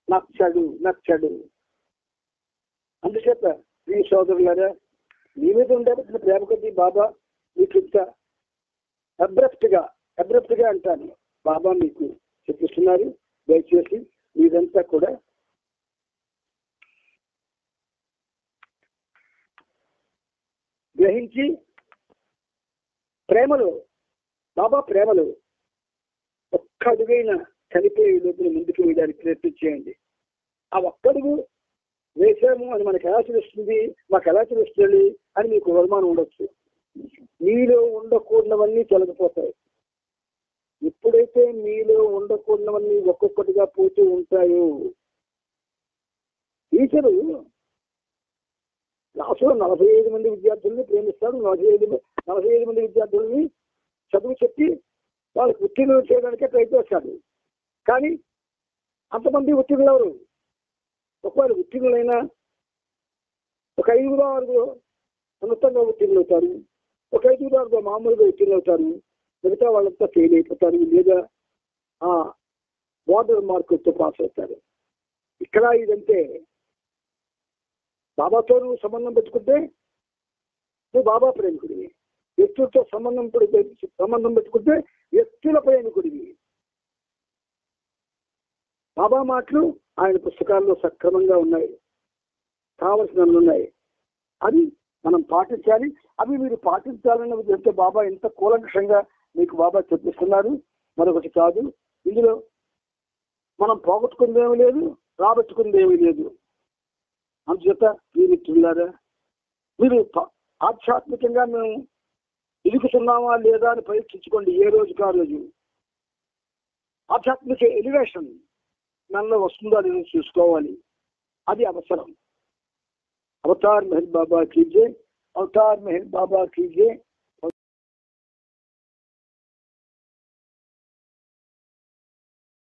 నచ్చడు. అందుచేత మీ సోదరులారా, మీ మీద ఉండేటువంటి ప్రేమ కొద్దీ బాబా మీకు ఇంత అబ్రప్ట్ గా అంటాను. బాబా మీకు చెప్పిస్తున్నారు. దయచేసి మీరంతా కూడా గ్రహించి బాబా ప్రేమలో ఒక్క అడుగైనా చనిపోయే లోపల ముందుకు వేయడానికి ప్రయత్నం చేయండి. ఆ ఒక్కడుగు వేసాము అని మనకు ఎలా తెలుస్తుంది, మాకు ఎలా తెలుస్తుంది అని మీకు అవమానం ఉండొచ్చు. మీలో ఉండకూడనవన్నీ తొలగిపోతాయి. ఎప్పుడైతే మీలో ఉండకూడనవన్నీ ఒక్కొక్కటిగా పోతూ ఉంటాయో, టీచరు క్లాసులో 45 మంది విద్యార్థుల్ని ప్రేమిస్తాడు. 45 మంది విద్యార్థుల్ని చదువు చెప్పి వాళ్ళకి ఉత్తీర్ణులు చేయడానికే ప్రయత్నిస్తాడు. కానీ అంతమంది ఉత్తీర్ణులు ఎవరు? ఒకవేళ ఉత్తీర్ణులైనా ఒక 5-6 ఉన్నతంగా ఉత్తీర్ణులు అవుతారు, ఒక 5-6 మామూలుగా ఉత్తీర్ణులు అవుతారు, మిగతా వాళ్ళంతా ఫెయిల్ అయిపోతారు, లేదా బోర్డర్ మార్కులతో పాస్ అవుతారు. ఇక్కడ ఇదంతే. బాబాతో నువ్వు సంబంధం పెట్టుకుంటే నువ్వు బాబా ప్రేమికుడివి. వ్యక్తులతో సంబంధం పెట్టుకుంటే వ్యక్తుల ప్రేమికుడివి. బాబా మాటలు ఆయన పుస్తకాల్లో సక్రమంగా ఉన్నాయి, కావలసినవి ఉన్నాయి. అది మనం పాటించాలి. అవి మీరు పాటించాలన్న ఉద్దేశంతో బాబా ఎంత కూలంకషంగా మీకు బాబా చెప్పిస్తున్నారు. మరొకటి కాదు. ఇందులో మనం పోగొట్టుకుందేమీ లేదు, రాబట్టుకుందేమీ లేదు. అందుచేత మీరు మిత్రులారా, మీరు ఆధ్యాత్మికంగా మేము ఎదుగుతున్నామా లేదా అని పరీక్షించుకోండి. ఏ రోజుకి ఆ రోజు ఆధ్యాత్మిక ఎలివేషన్ మనలో వస్తుందో అది చూసుకోవాలి. అది అవసరం. అవతార్ మెహర్ బాబా కీజే, అవతార్ మెహర్ బాబా కీజే.